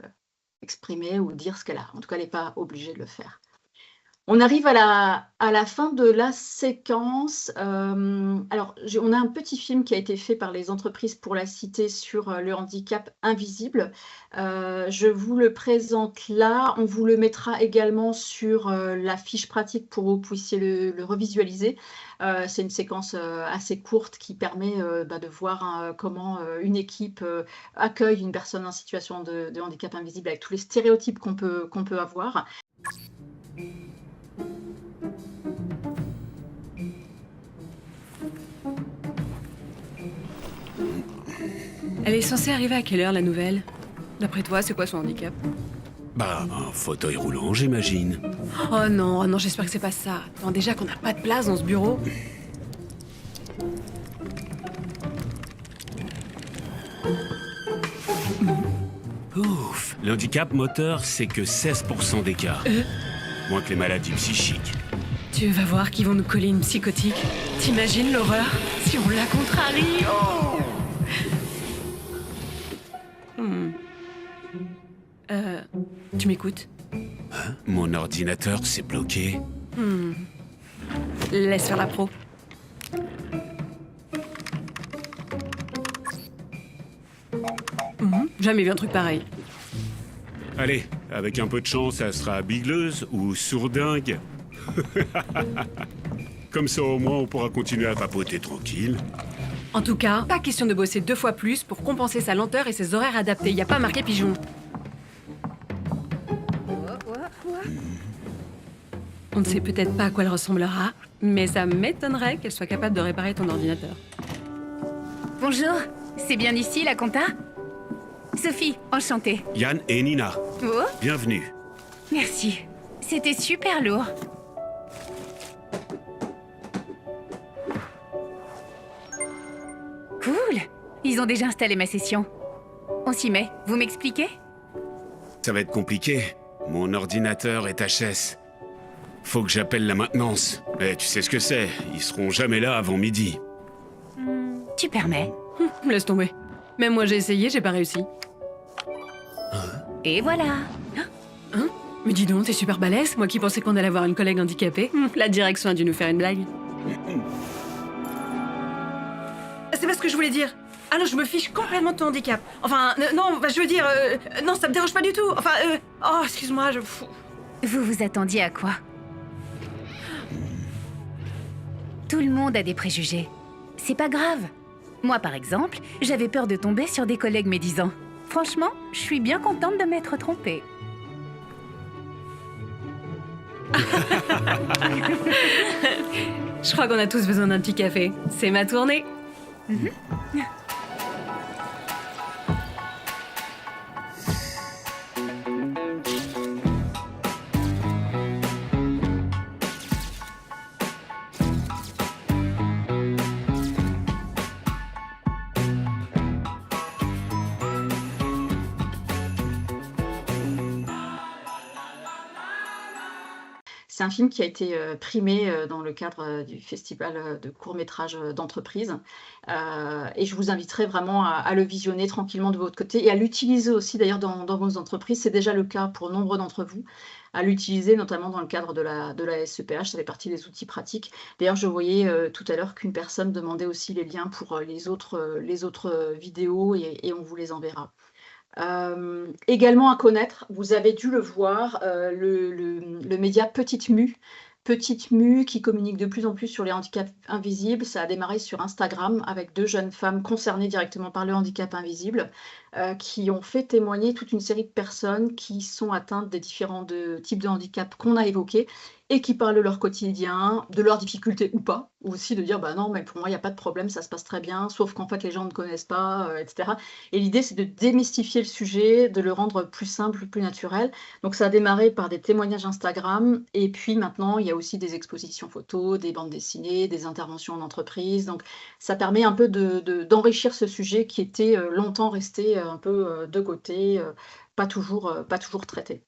exprimer ou dire ce qu'elle a. En tout cas, elle n'est pas obligée de le faire. On arrive à la fin de la séquence. Alors on a un petit film qui a été fait par les entreprises pour la cité sur, le handicap invisible. Je vous le présente là. On vous le mettra également sur, la fiche pratique pour que vous puissiez le revisualiser. C'est une séquence, assez courte qui permet, de voir, comment, une équipe, accueille une personne en situation de handicap invisible avec tous les stéréotypes qu'on peut avoir. Elle est censée arriver à quelle heure, la nouvelle? D'après toi, c'est quoi son handicap? Bah, un fauteuil roulant, j'imagine. Oh non, j'espère que c'est pas ça. Non, déjà qu'on n'a pas de place dans ce bureau. Ouf, l'handicap moteur, c'est que 16% des cas. Moins que les maladies psychiques. Tu vas voir qu'ils vont nous coller une psychotique. T'imagines l'horreur? Si on la contrarie, oh! Tu m'écoutes? Mon ordinateur s'est bloqué. Laisse faire la pro. Jamais vu un truc pareil. Allez, avec un peu de chance, ça sera bigleuse ou sourdingue. Comme ça, au moins, on pourra continuer à papoter tranquille. En tout cas, pas question de bosser 2 fois plus pour compenser sa lenteur et ses horaires adaptés. Y a pas marqué pigeon. On ne sait peut-être pas à quoi elle ressemblera, mais ça m'étonnerait qu'elle soit capable de réparer ton ordinateur. Bonjour, c'est bien ici la compta? Sophie, enchantée. Yann et Nina, Oh, bienvenue. merci. C'était super lourd. Cool. Ils ont déjà installé ma session. On s'y met. Vous m'expliquez? Ça va être compliqué. Mon ordinateur est HS. Faut que j'appelle la maintenance. Mais tu sais ce que c'est, ils seront jamais là avant midi. Tu permets. Laisse tomber. Même moi j'ai essayé, j'ai pas réussi. Et voilà. Mais dis donc, t'es super balèze. Moi qui pensais qu'on allait avoir une collègue handicapée. La direction a dû nous faire une blague. C'est pas ce que je voulais dire. Ah non, je me fiche complètement de ton handicap. Enfin, non, je veux dire... non, ça me dérange pas du tout. Enfin, oh, excuse-moi, Vous vous attendiez à quoi? Tout le monde a des préjugés. C'est pas grave. Moi, par exemple, j'avais peur de tomber sur des collègues médisants. Franchement, je suis bien contente de m'être trompée. Je crois qu'on a tous besoin d'un petit café. C'est ma tournée. C'est un film qui a été, primé, dans le cadre, du festival, de courts-métrages, d'entreprise. Et je vous inviterai vraiment à le visionner tranquillement de votre côté et à l'utiliser aussi d'ailleurs dans vos entreprises. C'est déjà le cas pour nombre d'entre vous, à l'utiliser notamment dans le cadre de la SEPH, ça fait partie des outils pratiques. D'ailleurs, je voyais, tout à l'heure qu'une personne demandait aussi les liens pour, les autres, vidéos et on vous les enverra. Également à connaître, vous avez dû le voir, le média Petite Mue. Petite Mue qui communique de plus en plus sur les handicaps invisibles. Ça a démarré sur Instagram avec 2 jeunes femmes concernées directement par le handicap invisible, qui ont fait témoigner toute une série de personnes qui sont atteintes des différents types de handicap qu'on a évoqués et qui parlent de leur quotidien, de leurs difficultés ou pas, ou aussi de dire: «Bah non, mais pour moi, il y a pas de problème, ça se passe très bien», sauf qu'en fait, les gens ne connaissent pas, et cetera. Et l'idée, c'est de démystifier le sujet, de le rendre plus simple, plus naturel. Donc ça a démarré par des témoignages Instagram et puis maintenant, il y a aussi des expositions photos, des bandes dessinées, des interventions en entreprise. Donc ça permet un peu d'enrichir ce sujet qui était, longtemps resté, un peu, de côté, pas toujours traité.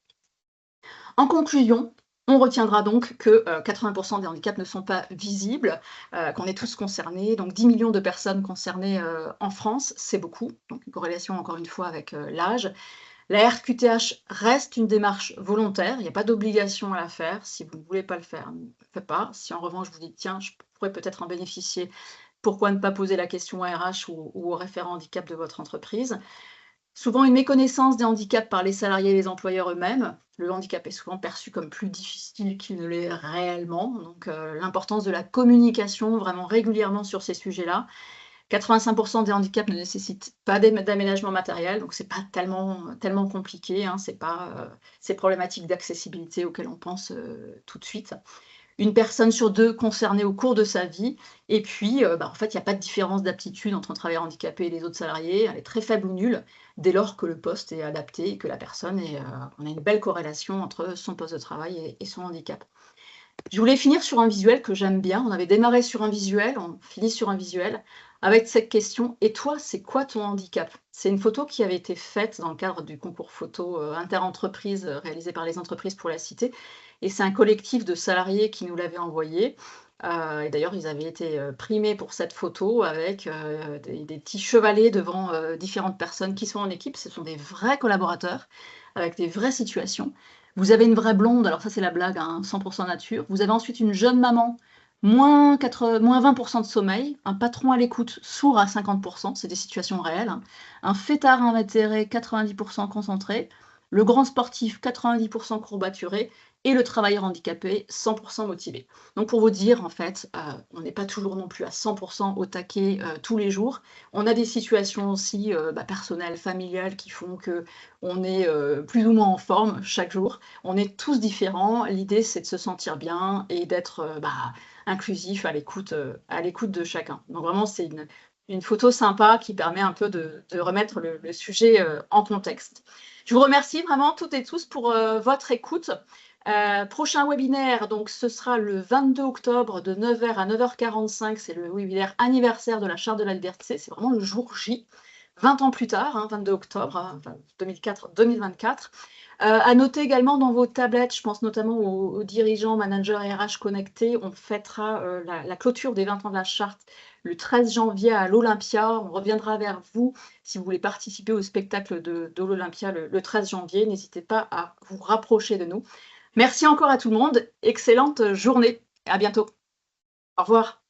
En conclusion, on retiendra donc que 80% des handicaps ne sont pas visibles, qu'on est tous concernés, donc 10 millions de personnes concernées en France, c'est beaucoup, donc une corrélation encore une fois avec l'âge. La RQTH reste une démarche volontaire, il n'y a pas d'obligation à la faire. Si vous ne voulez pas le faire, ne le faites pas. Si en revanche vous dites: «Tiens, je pourrais peut-être en bénéficier», pourquoi ne pas poser la question à RH ou au référent handicap de votre entreprise? Souvent une méconnaissance des handicaps par les salariés et les employeurs eux-mêmes. Le handicap est souvent perçu comme plus difficile qu'il ne l'est réellement, donc l'importance de la communication vraiment régulièrement sur ces sujets-là. 85 des handicaps ne nécessitent pas d'aménagement matériel, donc c'est pas tellement compliqué, hein, c'est pas, ces problématiques d'accessibilité auxquelles on pense, tout de suite. Une personne sur 2 concernée au cours de sa vie et puis, en fait, il y a pas de différence d'aptitude entre un travailleur handicapé et les autres salariés. Elle est très faible ou nulle dès lors que le poste est adapté et que la personne est, on a une belle corrélation entre son poste de travail et son handicap. Je voulais finir sur un visuel que j'aime bien. On avait démarré sur un visuel, on finit sur un visuel avec cette question: «Et toi, c'est quoi ton handicap?» C'est une photo qui avait été faite dans le cadre du concours photo, interentreprises, réalisé par les entreprises pour la cité et c'est un collectif de salariés qui nous l'avait envoyé. Et d'ailleurs, ils avaient été, primés pour cette photo avec, des petits chevalets devant, différentes personnes qui sont en équipe. Ce sont des vrais collaborateurs avec des vraies situations. Vous avez une vraie blonde, alors ça c'est la blague, hein, 100 nature. Vous avez ensuite une jeune maman, moins 20 de sommeil, un patron à l'écoute, sourd à 50 c'est des situations réelles, hein. Un fêtard invétéré, 90 concentré, le grand sportif, 90 courbaturé et le travailleur handicapé, 100 motivé. Donc pour vous dire, en fait, on n'est pas toujours non plus à 100 au taquet, tous les jours. On a des situations aussi, personnelles, familiales qui font qu'on est, plus ou moins en forme chaque jour. On est tous différents. L'idée, c'est de se sentir bien et d'être, inclusif à l'écoute de chacun. Donc vraiment, c'est une photo sympa qui permet un peu de remettre le sujet, en contexte. Je vous remercie vraiment toutes et tous pour, votre écoute. Prochain webinaire, donc ce sera le 22 octobre de 9h à 9h45. C'est le webinaire anniversaire de la Charte de la liberté. C'est vraiment le jour J, 20 ans plus tard, hein, 22 octobre, hein, 2024. À noter également dans vos tablettes, je pense notamment aux dirigeants, managers et RH connectés, on fêtera la clôture des 20 ans de la Charte le 13 janvier à l'Olympia. On reviendra vers vous si vous voulez participer au spectacle de l'Olympia le 13 janvier. N'hésitez pas à vous rapprocher de nous. Merci encore à tout le monde. Excellente journée. À bientôt. Au revoir.